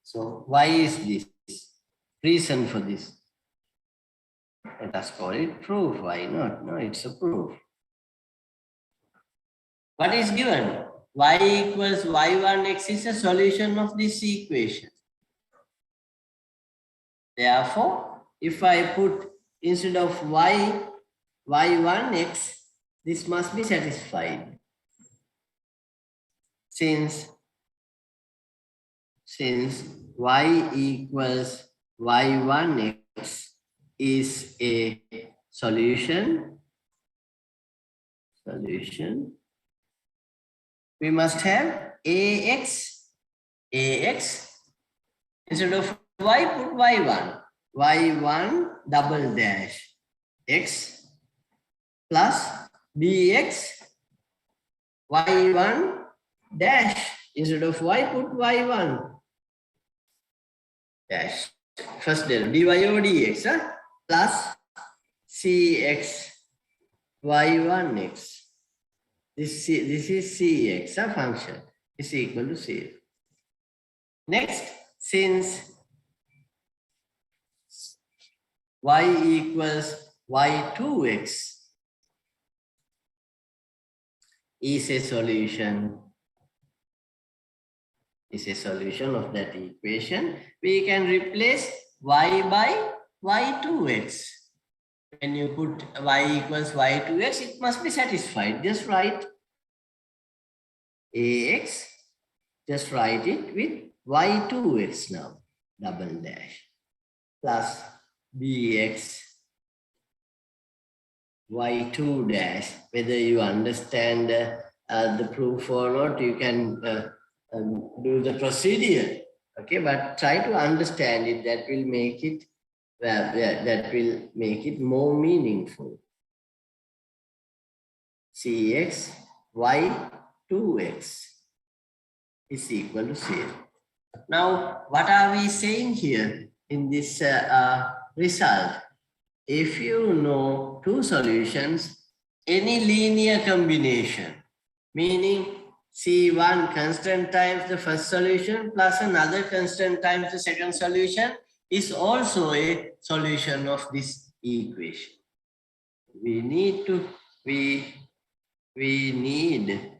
So why is this? Reason for this. Let us call it proof. Why not? No, it's a proof. What is given? Y equals y1x is a solution of this equation. Therefore, if I put instead of y1x, this must be satisfied. Since y equals y1x is a solution, we must have ax instead of y, put y1 double dash x plus bx y1 dash instead of y, put y1 dash. First del dy over dx plus cx y1x. This is cx function is equal to 0. Next, since y equals y2x is a solution. Is a solution of that equation. We can replace y by y2x. When you put y equals y2x, it must be satisfied. Just write ax, just write it with y2x now, double dash, plus bx y2 dash. Whether you understand the proof or not, you can do the procedure. Okay, but try to understand it. That will make it that will make it more meaningful. Cx y2x is equal to 0. Now, what are we saying here in this result? If you know two solutions, any linear combination, meaning C1 constant times the first solution plus another constant times the second solution, is also a solution of this equation. We need to, we need,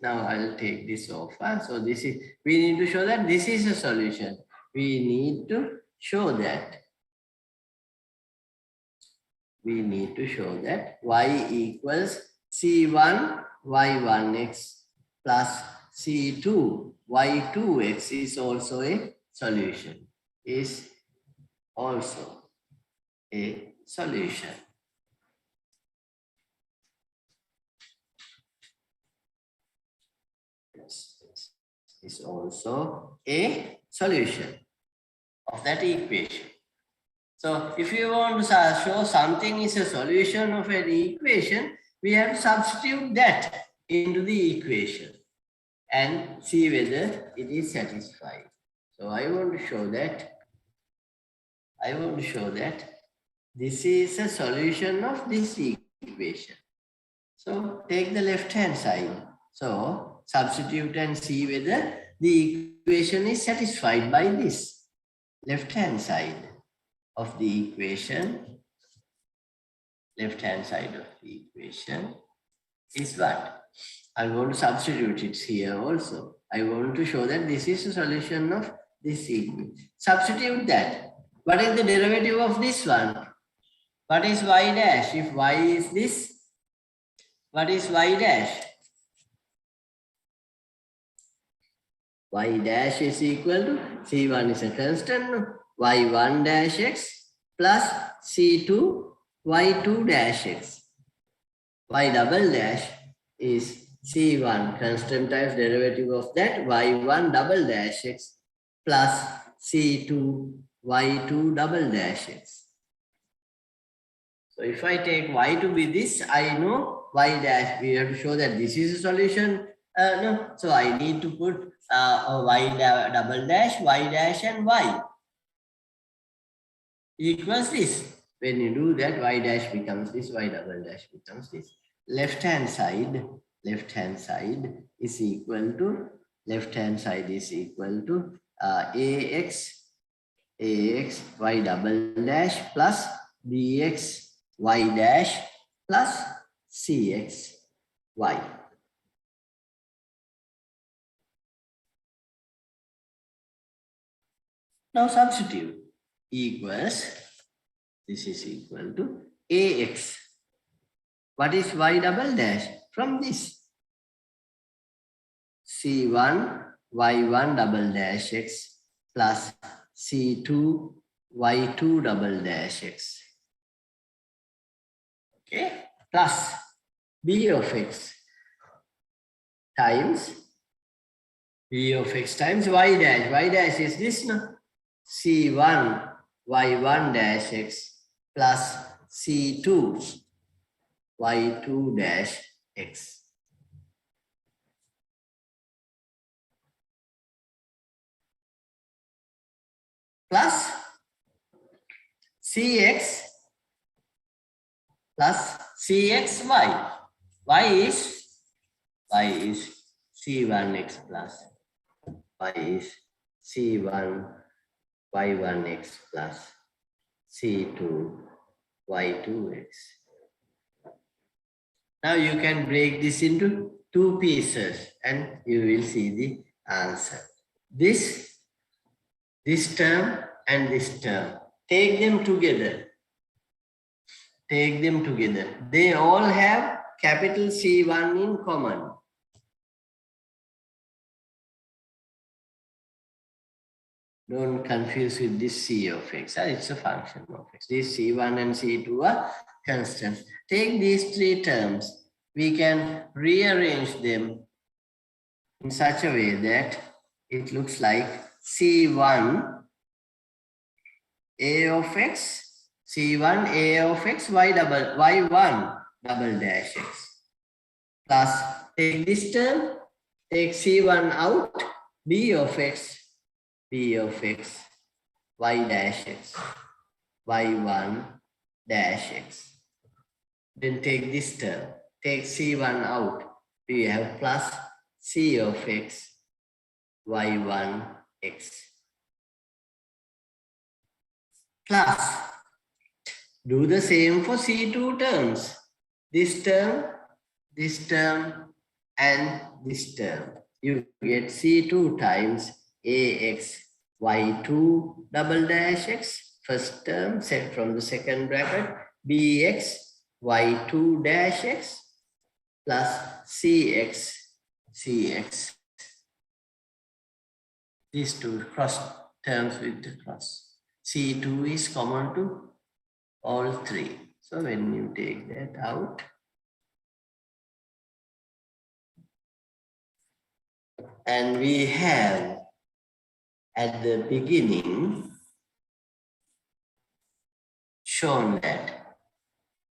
now I'll take this off. So this is, we need to show that this is a solution. We need to show that. We need to show that y equals C1 y1x plus C2 y2x is also a solution. Is also a solution. Is also a solution of that equation. So if you want to show something is a solution of an equation, we have to substitute that into the equation and see whether it is satisfied. So I want to show that this is a solution of this equation. So take the left hand side. So substitute and see whether the equation is satisfied by this left hand side of the equation. Left hand side of the equation is what? I'm going to substitute it here also. I want to show that this is a solution of this equation. Substitute that. What is the derivative of this one? What is y dash? If y is this, what is y dash? Y dash is equal to C1 is a constant, y1 dash x plus C2 y2 dash x. Y double dash is C1 constant times derivative of that y1 double dash x plus C2 y2 double dash x. So if I take y to be this, I know y dash. We have to show that this is a solution. No, so I need to put y double dash, y dash, and y equals this. When you do that, y dash becomes this, y double dash becomes this. Left hand side is equal to ax y double dash plus bx y dash plus cx y. Now substitute equals, this is equal to ax. What is y double dash? From this c1 y1 double dash x plus c2 y2 double dash x. Okay, plus b of x times b of x times y dash. Y dash is this, no? C1 y1 dash x plus C2 y2 dash x. Plus Cx plus Cxy. Y is C1x plus y is C1 y1x plus C2 y2x. Now you can break this into two pieces and you will see the answer. This term and this term. Take them together. Take them together. They all have capital C1 in common. Don't confuse with this C of x. It's a function of x. These C1 and C2 are constants. Take these three terms. We can rearrange them in such a way that it looks like C1 a of x, C1 a of x, y1 double dash x. Plus, take this term, take C1 out, b of x, y dash x, y1 dash x. Then take this term, take C1 out, we have plus c of x, y1 x. Plus, do the same for C2 terms. This term, and this term. You get C2 times ax y2 double dash x, first term set from the second bracket, bx y2 dash x plus cx. These two cross terms with the cross. C2 is common to all three. So when you take that out, and we have at the beginning shown that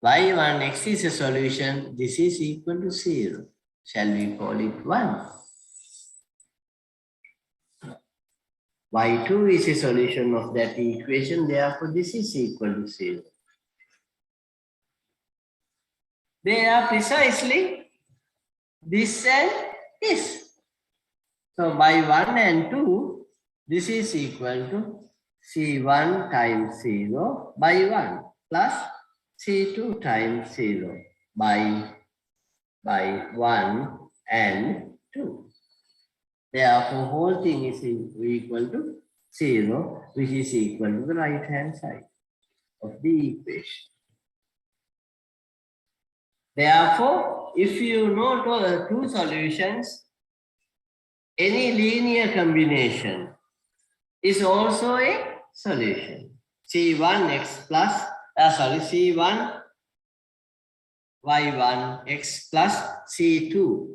y1x is a solution, this is equal to 0. Shall we call it 1? y2 is a solution of that equation, therefore this is equal to 0. They are precisely this and this. So by 1 and 2, this is equal to C1 times 0 by 1 plus C2 times 0 by 1 and 2. Therefore, whole thing is equal to 0, which is equal to the right-hand side of the equation. Therefore, if you know two solutions, any linear combination is also a solution. C1x plus, C1 y1x plus C2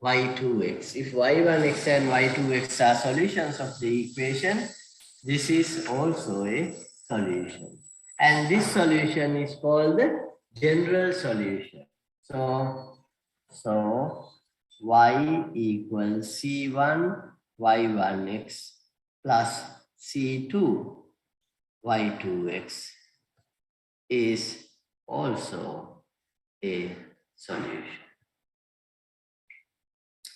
y2x. If y1x and y2x are solutions of the equation, this is also a solution. And this solution is called the general solution. So y equals C1 y1x plus C2 y2x is also a solution.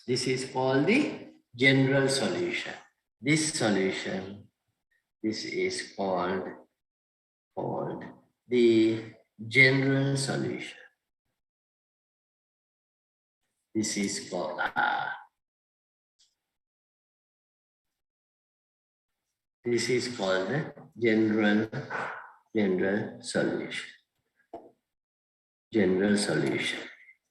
This is called the general solution. This solution, this is called the general solution. This is called the general solution. General solution.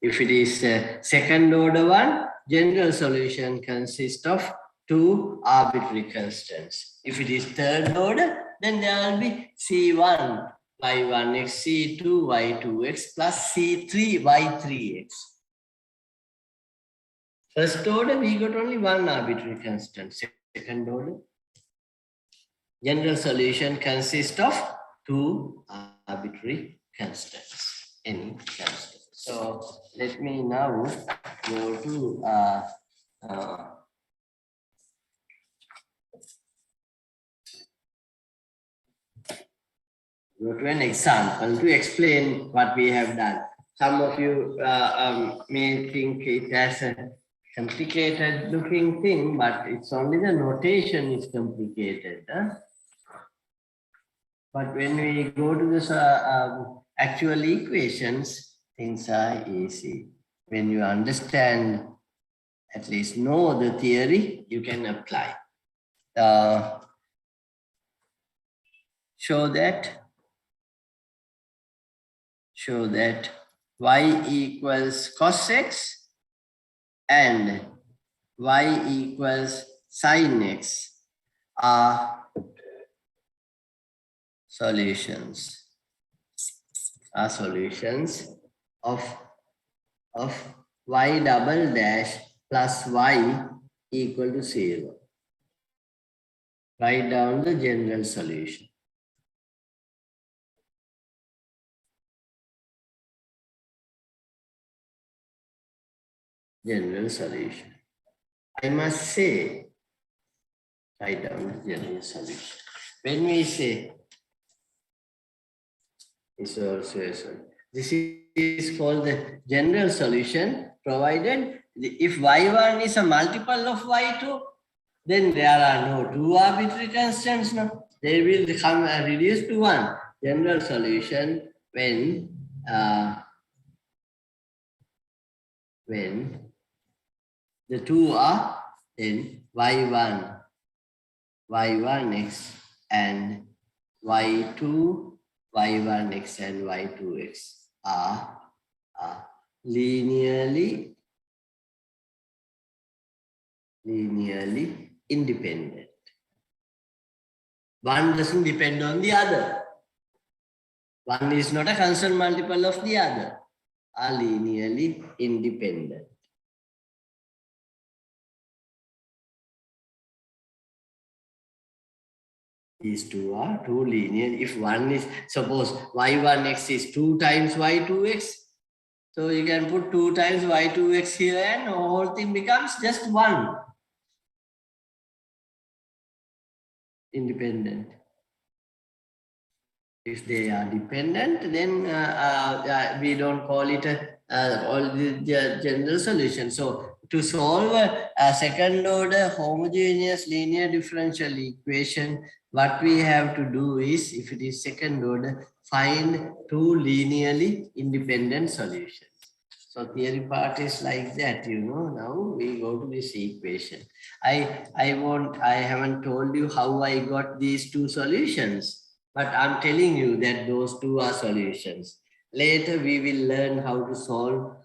If it is a second order one, general solution consists of two arbitrary constants. If it is third order, then there will be C1 y1x, C2 y2x plus C3 y3x. First order, we got only one arbitrary constant. Second order, general solution consists of two arbitrary constants, any constant. So let me now go to an example to explain what we have done. Some of you may think it as complicated looking thing, but it's only the notation is complicated. Huh? But when we go to this actual equations, things are easy. When you understand, at least know the theory, you can apply. Show that y equals cos x and y equals sin x are solutions of y double dash plus y equal to 0. Write down the general solution. General solution. I must say, write down the general solution. When we say, this is called the general solution, provided if y1 is a multiple of y2, then there are no two arbitrary constants. No, they will become reduced to one. General solution when the two are then y1x and y1x and y2x are linearly independent. One doesn't depend on the other. One is not a constant multiple of the other. Are linearly independent. These two are two linear. If one is, suppose y1x is 2 times y2x, so you can put 2 times y2x here and the whole thing becomes just 1. Independent. If they are dependent, then we don't call it all the general solution. So to solve a second order homogeneous linear differential equation, what we have to do is, if it is second order, find two linearly independent solutions. So theory part is like that, you know. Now we go to this equation. I haven't told you how I got these two solutions. But I'm telling you that those two are solutions. Later, we will learn how to solve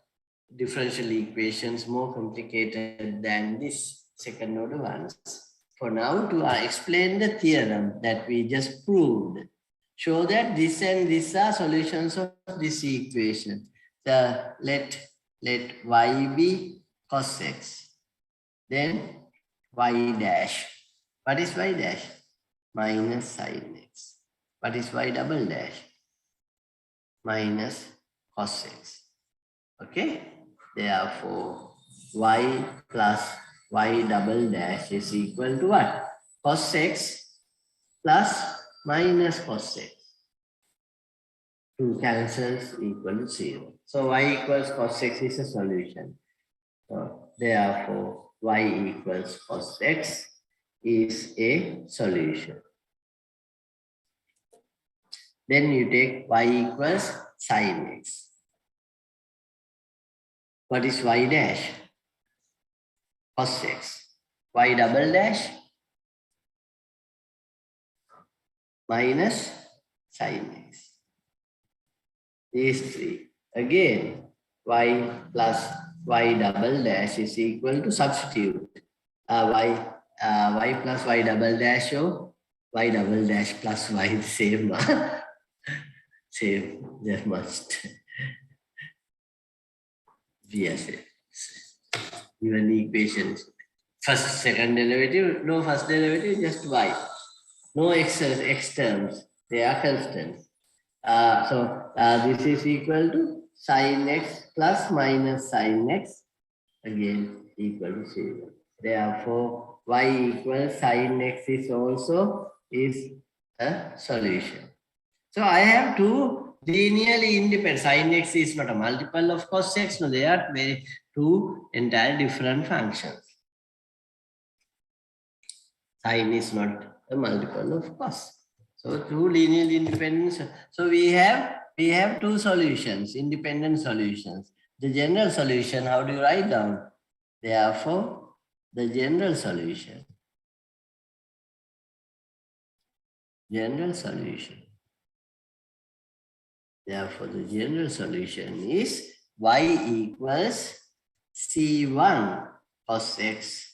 differential equations more complicated than this second order ones. For now, to explain the theorem that we just proved, show that this and this are solutions of this equation. Let y be cos x. Then y dash. What is y dash? Minus sin x. What is y double dash? Minus cos x. Okay? Therefore, y plus y double dash is equal to what? Cos x plus minus cos x. 2 cancels equal to 0. So y equals cos x is a solution. So therefore, y equals cos x is a solution. Then you take y equals sin x. What is y dash? Cos x. Y double dash minus sin x. These three. Again, y plus y double dash is equal to substitute. Y plus y double dash or y double dash plus y same. Same, that must be a same. Even the equations. First, second derivative, no first derivative, just y. No x terms, they are constants. So this is equal to sin x plus minus sin x, again equal to 0. Therefore, y equals sin x is also a solution. So I have two linearly independent. Sin x is not a multiple of cos x. No, they are two entirely different functions. Sine is not a multiple of cos. So two linearly independent. So we have two solutions, independent solutions. The general solution, how do you write down? Therefore, the general solution. Therefore, the general solution is y equals C1 cos x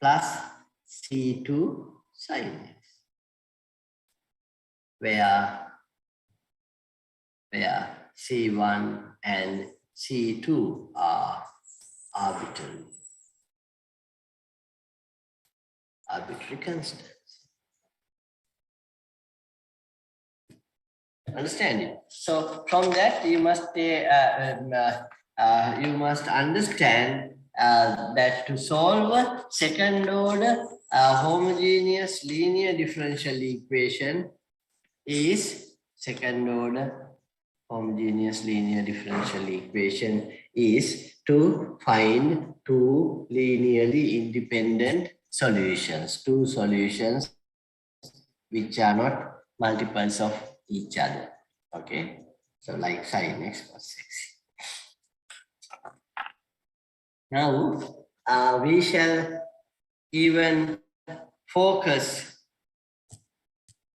plus C2 sin x, where C1 and C2 are arbitrary constants. Understand it? So from that you must understand that to solve a second order homogeneous linear differential equation is to find two linearly independent solutions, two solutions which are not multiples of each other. Okay, so like sin x plus x. Now we shall even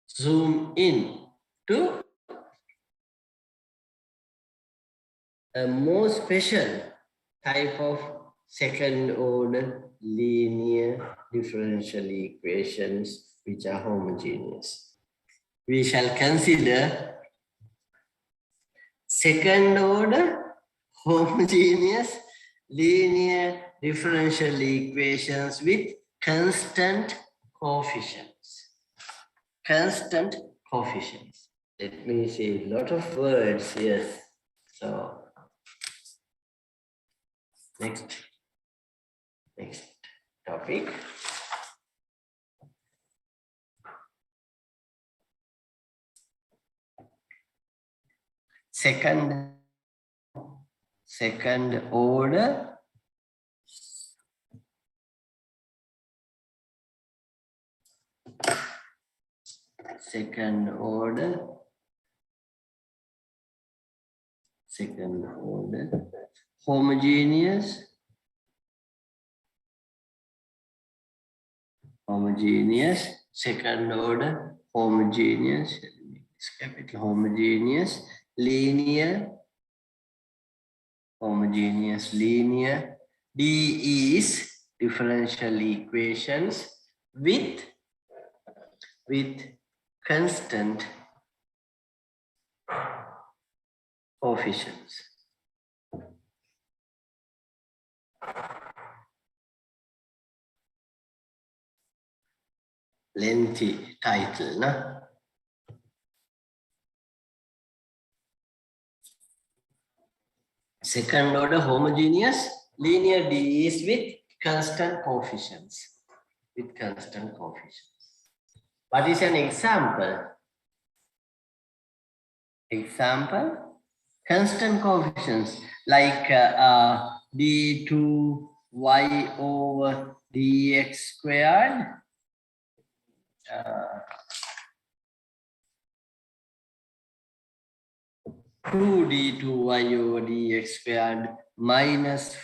zoom in to a more special type of second order linear differential equations which are homogeneous. We shall consider second order homogeneous linear differential equations with constant coefficients. Let me see a lot of words. Yes. So next topic. Second order homogeneous second order homogeneous linear DEs differential equations with constant coefficients. Lengthy title, no? Second order homogeneous linear DEs with constant coefficients. What is an example? Constant coefficients like d2y over dx squared, 2d2y over dx squared minus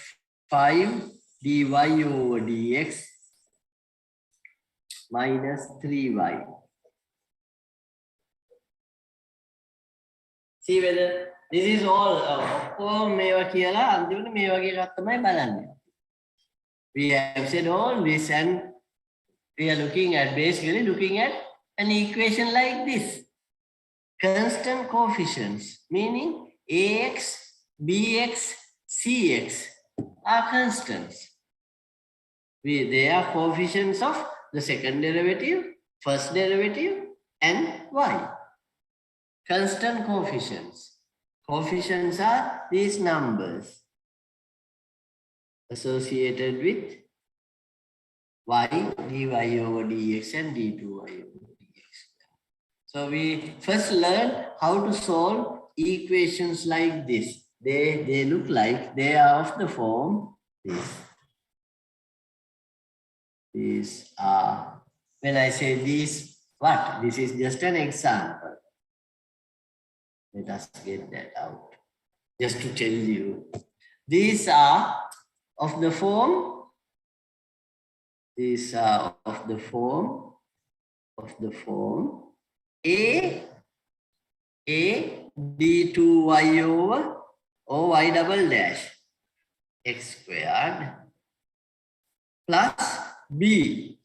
5 dy over dx minus 3y. See whether this is all we have said all this, and we are basically looking at an equation like this. Constant coefficients, meaning ax, bx, cx are constants. They are coefficients of the second derivative, first derivative, and y. Constant coefficients. Coefficients are these numbers associated with y, dy over dx, and d2y over dx. So we first learn how to solve equations like this. they look like they are of the form this. These are, when I say these, what? This is just an example. Let us get that out. Just to tell you. These are of the form. These are of the form. A d2y over or y double dash x squared plus b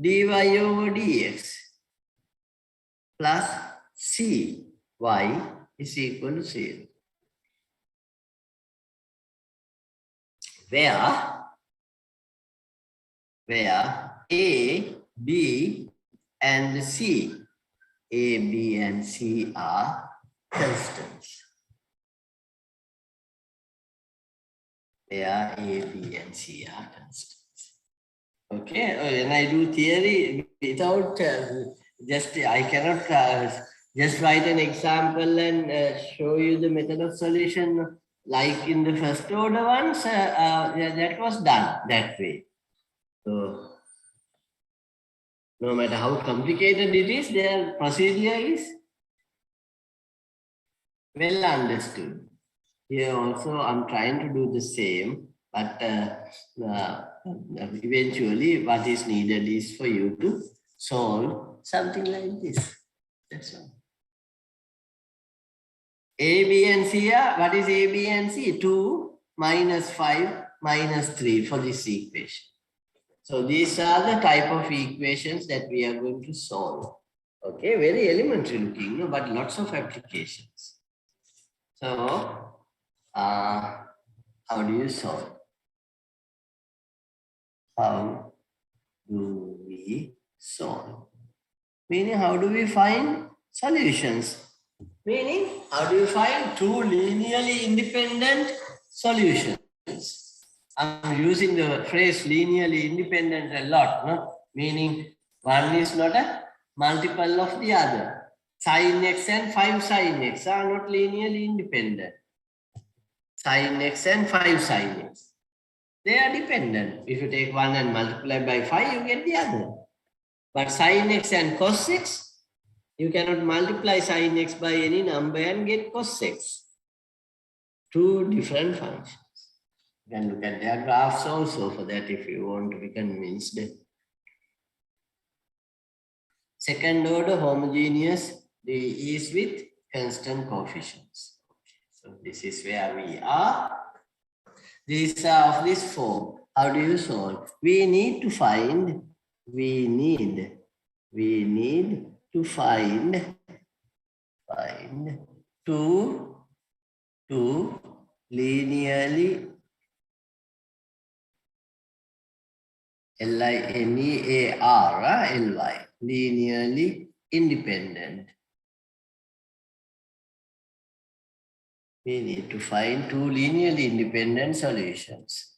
dy over dx plus c y is equal to 0. Where A, B, and C, A, B, and C are constants. Where A, B, and C are constants. Okay, when I do theory without I cannot just write an example and show you the method of solution like in the first order ones. That was done that way. So no matter how complicated it is, their procedure is well understood. Here also, I'm trying to do the same, but eventually what is needed is for you to solve something like this. That's all. A, B, and C are, what is A, B, and C? 2 minus 5 minus 3 for this equation. So these are the type of equations that we are going to solve. Okay, very elementary looking, no? But lots of applications. So, how do you solve? How do we solve? Meaning, how do we find solutions? Meaning, how do you find two linearly independent solutions? I'm using the phrase linearly independent a lot, no? Meaning, one is not a multiple of the other. Sin x and 5 sin x are not linearly independent. Sin x and 5 sin x. They are dependent. If you take one and multiply by 5, you get the other. But sin x and cos x, you cannot multiply sin x by any number and get cos x. Two different functions. You can look at their graphs also for that if you want to be convinced. Second order homogeneous is with constant coefficients. So this is where we are. These are of this form. How do you solve? We need to find two linearly linearly independent. We need to find two linearly independent solutions.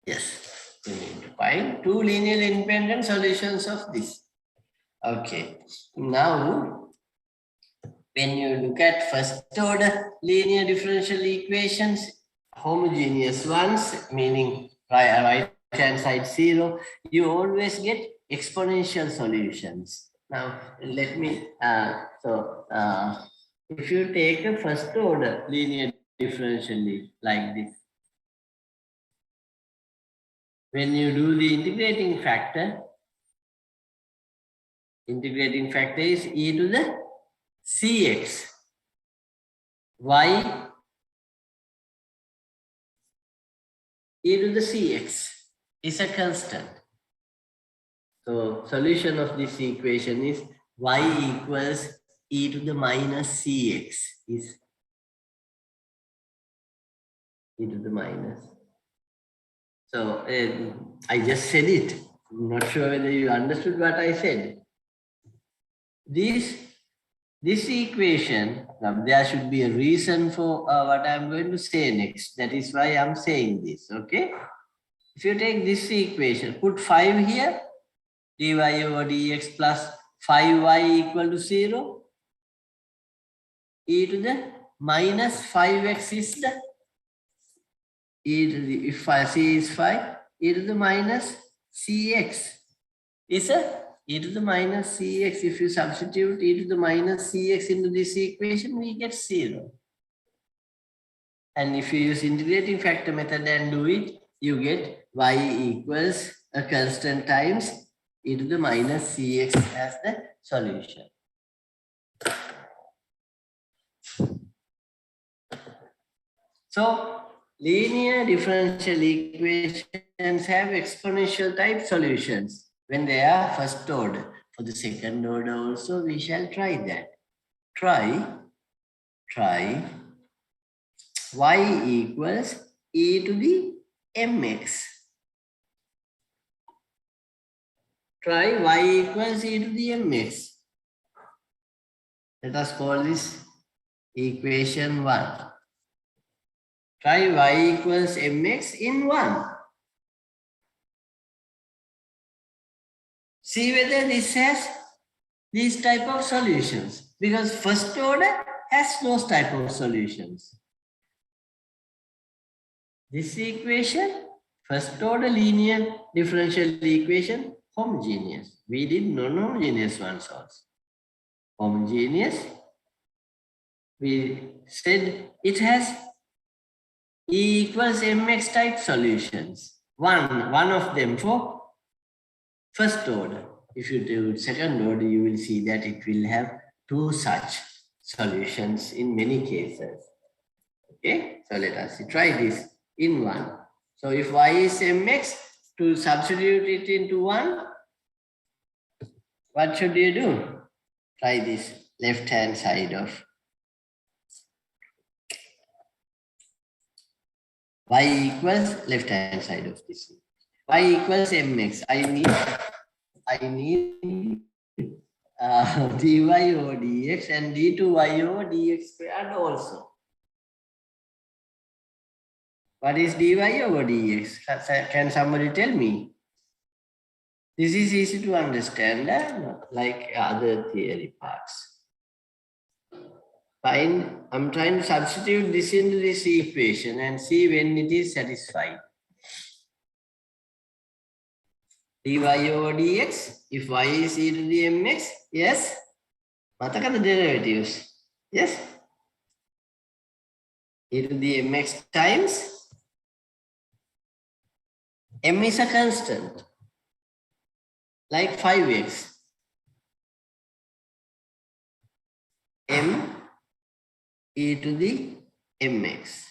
Yes, we need to find two linearly independent solutions of this. Okay, now when you look at first order linear differential equations, homogeneous ones, meaning right hand side 0, you always get exponential solutions. Now let me, if you take a first order linear differential like this, when you do the integrating factor is e to the cx, y e to the cx is a constant. So solution of this equation is y equals e to the minus cx is e to the minus. So I just said it. I'm not sure whether you understood what I said. This equation, now there should be a reason for what I'm going to say next. That is why I'm saying this, okay? If you take this equation, put 5 here, dy over dx plus 5y equal to 0. E to the minus 5x is the e to the, if c is 5, e to the minus cx is a e to the minus cx. If you substitute e to the minus cx into this equation, we get 0. And if you use integrating factor method and do it, you get y equals a constant times e to the minus cx as the solution. So, linear differential equations have exponential type solutions when they are first order. For the second order also, we shall try that. Try y equals e to the mx. Try y equals e to the mx. Let us call this equation 1. Try y equals mx in 1. See whether this has these type of solutions, because first order has those type of solutions. This equation, first order linear differential equation, homogeneous. We did non-homogeneous ones also. Homogeneous, we said it has E equals mx type solutions. One of them for first order. If you do second order, you will see that it will have 2 such solutions in many cases. Okay, so let us see. Try this in 1. So if y is mx, to substitute it into 1, what should you do? Try this left hand side of y equals left hand side of this. Y equals mx. I need dy over dx and d2y over dx squared also. What is dy over dx? Can somebody tell me? This is easy to understand, like other theory parts. Fine. I'm trying to substitute this into this equation and see when it is satisfied. Dy over dx, if y is e to the mx, yes? Matakada derivatives, yes? E to the mx times m is a constant, like 5x. M e to the mx.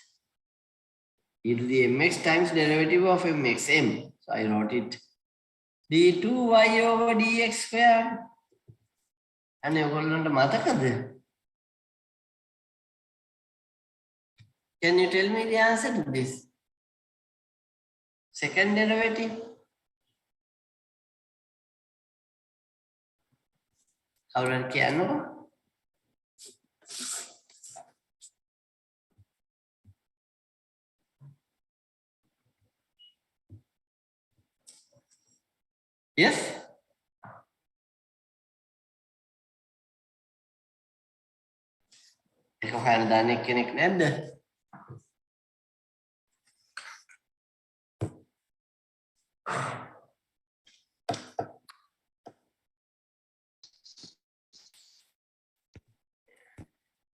E to the mx times derivative of mx, m. So I wrote it. d2y over dx squared. And can you tell me the answer to this? Second derivative. Ahora que ano? Yes? Ek gaan dan ek ken ek net.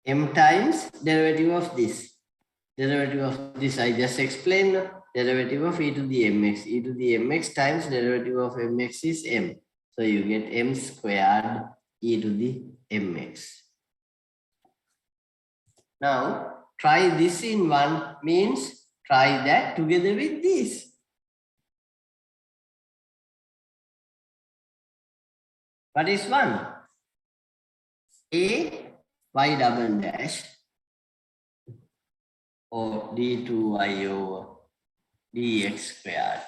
M times derivative of this. Derivative of this I just explained. Derivative of e to the mx. E to the mx times derivative of mx is m. So you get m squared e to the mx. Now try this in 1 means try that together with this. What is 1? A y double dash or d2y over dx squared.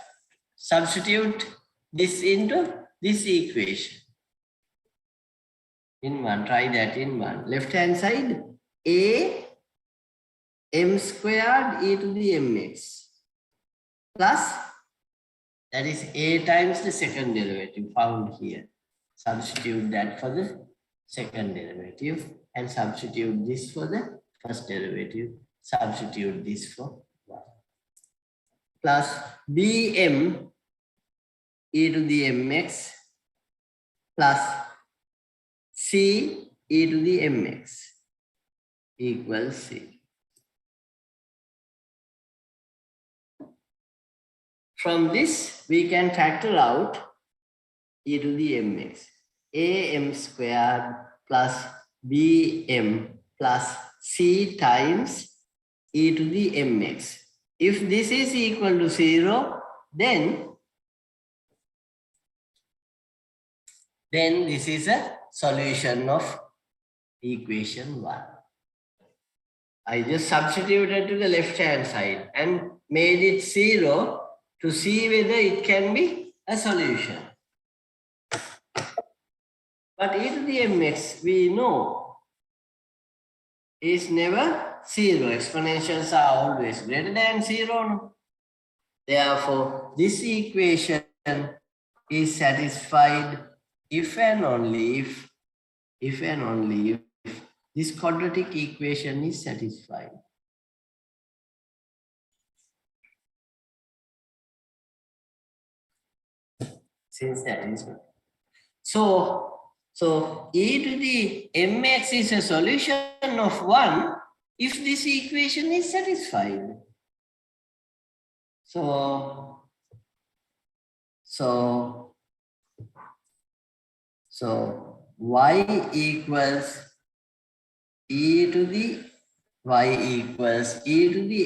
Substitute this into this equation. In 1, try that in 1. Left hand side, a m squared e to the mx plus That is a times the second derivative found here. Substitute that for the second derivative and substitute this for the first derivative. Substitute this for 1. Plus bm e to the mx plus c e to the mx equals c. From this, we can factor out e to the mx. Am squared plus bm plus c times e to the mx. If this is equal to 0, then this is a solution of equation 1. I just substituted to the left-hand side and made it 0 to see whether it can be a solution. But e to the mx, we know, is never 0. Exponentials are always greater than 0. Therefore, this equation is satisfied if and only if this quadratic equation is satisfied. Since that is so e to the mx is a solution of 1 if this equation is satisfied. So y equals e to the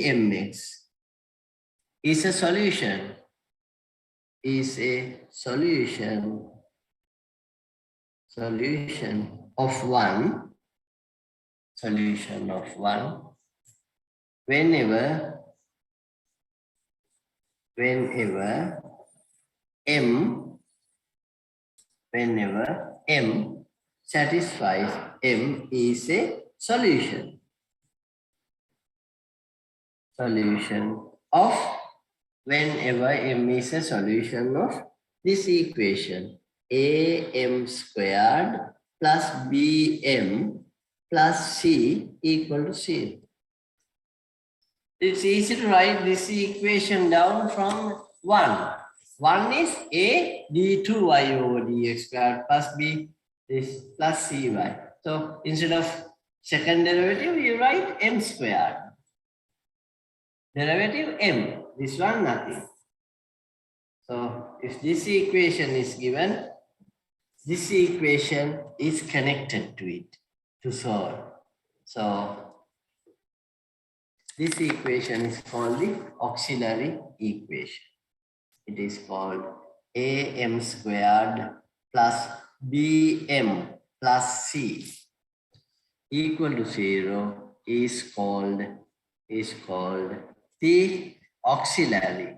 mx is a solution. Solution of 1 whenever m satisfies m is a solution of whenever m is a solution of this equation am squared plus bm plus c equal to 0. It's easy to write this equation down from 1. 1 is a d2y over dx squared plus b is plus cy. So instead of second derivative, you write m squared. Derivative m. This one nothing. So if this equation is given, this equation is connected to it to solve. So this equation is called the auxiliary equation. It is called am squared plus bm plus c equal to 0 is called the auxiliary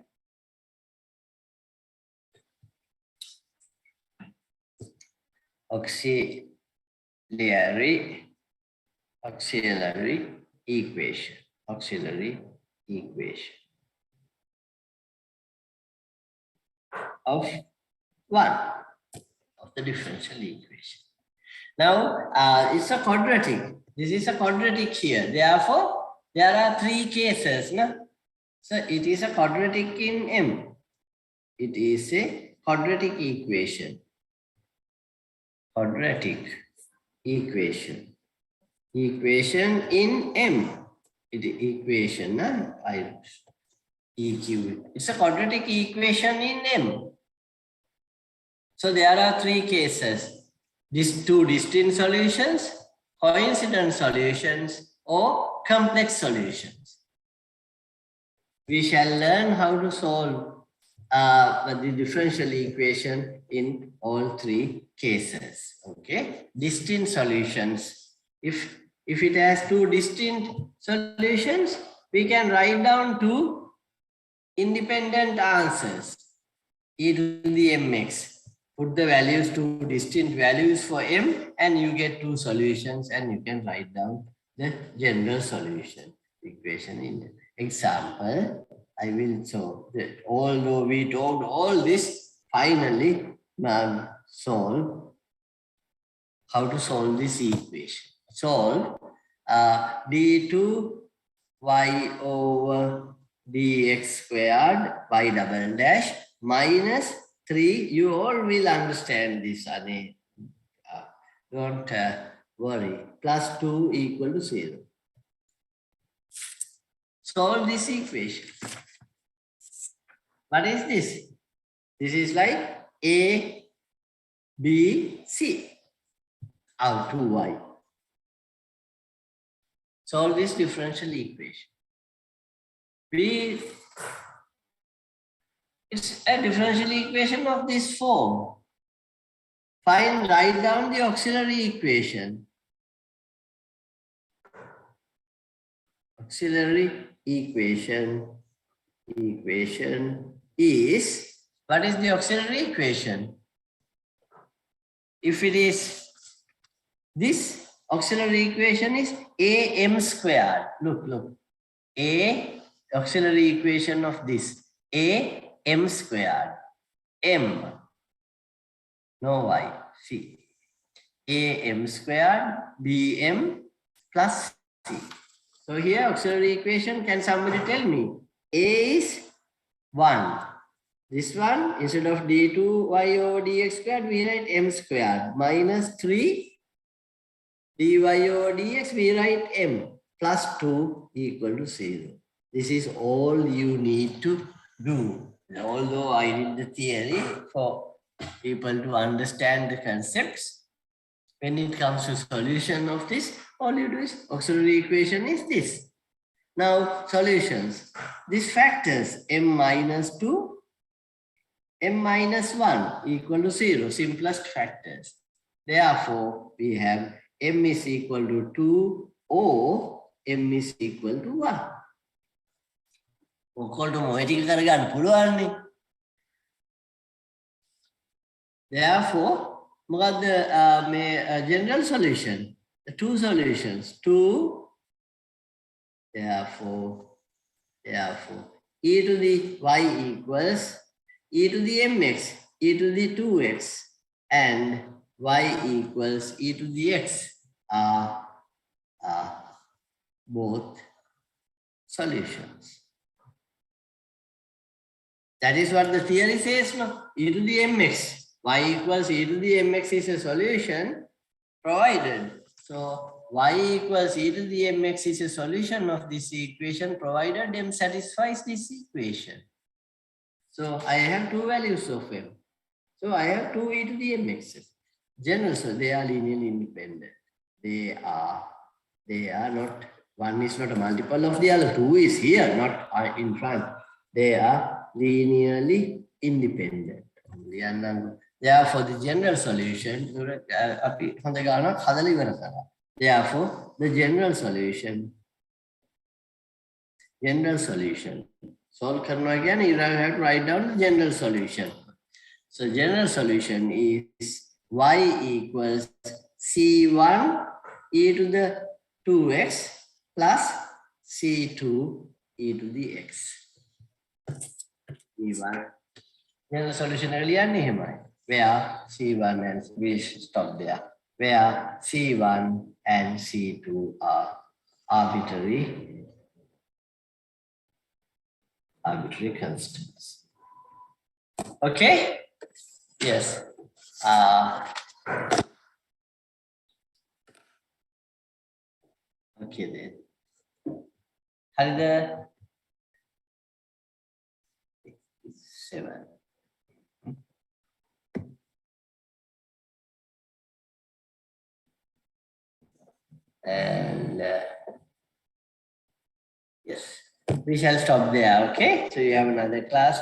equation. Of 1 of the differential equation. Now it's a quadratic. This is a quadratic here. Therefore, there are 3 cases. No? So it is a quadratic in M. It is a quadratic equation. Equation in M. Equation, EQ. It's a quadratic equation in M. So there are 3 cases. These 2 distinct solutions, coincident solutions, or complex solutions. We shall learn how to solve the differential equation in all 3 cases. Okay, distinct solutions. If it has 2 distinct solutions, we can write down 2 independent answers. E to the mx. Put the values, 2 distinct values for m, and you get 2 solutions, and you can write down the general solution equation in example. I will solve that. Although we talked all this, finally solve how to solve this equation. Solve d2y over dx squared y double dash minus 3. You all will understand this, Ane. Don't worry. Plus 2 equal to 0. Solve this equation. What is this? This is like A, B, C. Out 2y. Solve this differential equation. It's a differential equation of this form. Write down the auxiliary equation. Auxiliary equation is, what is the auxiliary equation? If it is this, auxiliary equation is AM squared. Look. A auxiliary equation of this. AM squared. M. No Y. C. AM squared BM plus C. So here auxiliary equation, can somebody tell me? A is 1. This one, instead of d2y over dx squared, we write m squared minus 3 dy over dx, we write m plus 2 equal to 0. This is all you need to do. Although I did the theory for people to understand the concepts, when it comes to solution of this, all you do is auxiliary equation is this. Now solutions. These factors m minus 2, m minus 1 equal to 0, simplest factors. Therefore, we have m is equal to 2 or m is equal to 1. Therefore, the general solution, the two solutions, therefore, e to the y equals e to the mx, e to the 2x, and y equals e to the x are both solutions. That is what the theory says, no? E to the mx. Y equals e to the mx is a solution provided. So y equals e to the mx is a solution of this equation provided m satisfies this equation. So I have two values of m. So I have 2 e to the mx. General, so they are linearly independent. They are not, one is not a multiple of the other. 2 is here, not in front. They are linearly independent. Therefore, the general solution, therefore, the general solution, solve karna again, you have to write down the general solution. So general solution is y equals c1 e to the 2x plus c2 e to the x. General solution earlier, where c1 and we stop there, where c1 and c2 are arbitrary constants. Okay. Yes. Okay then. Harida 7. And yes, we shall stop there. Okay. So you have another class.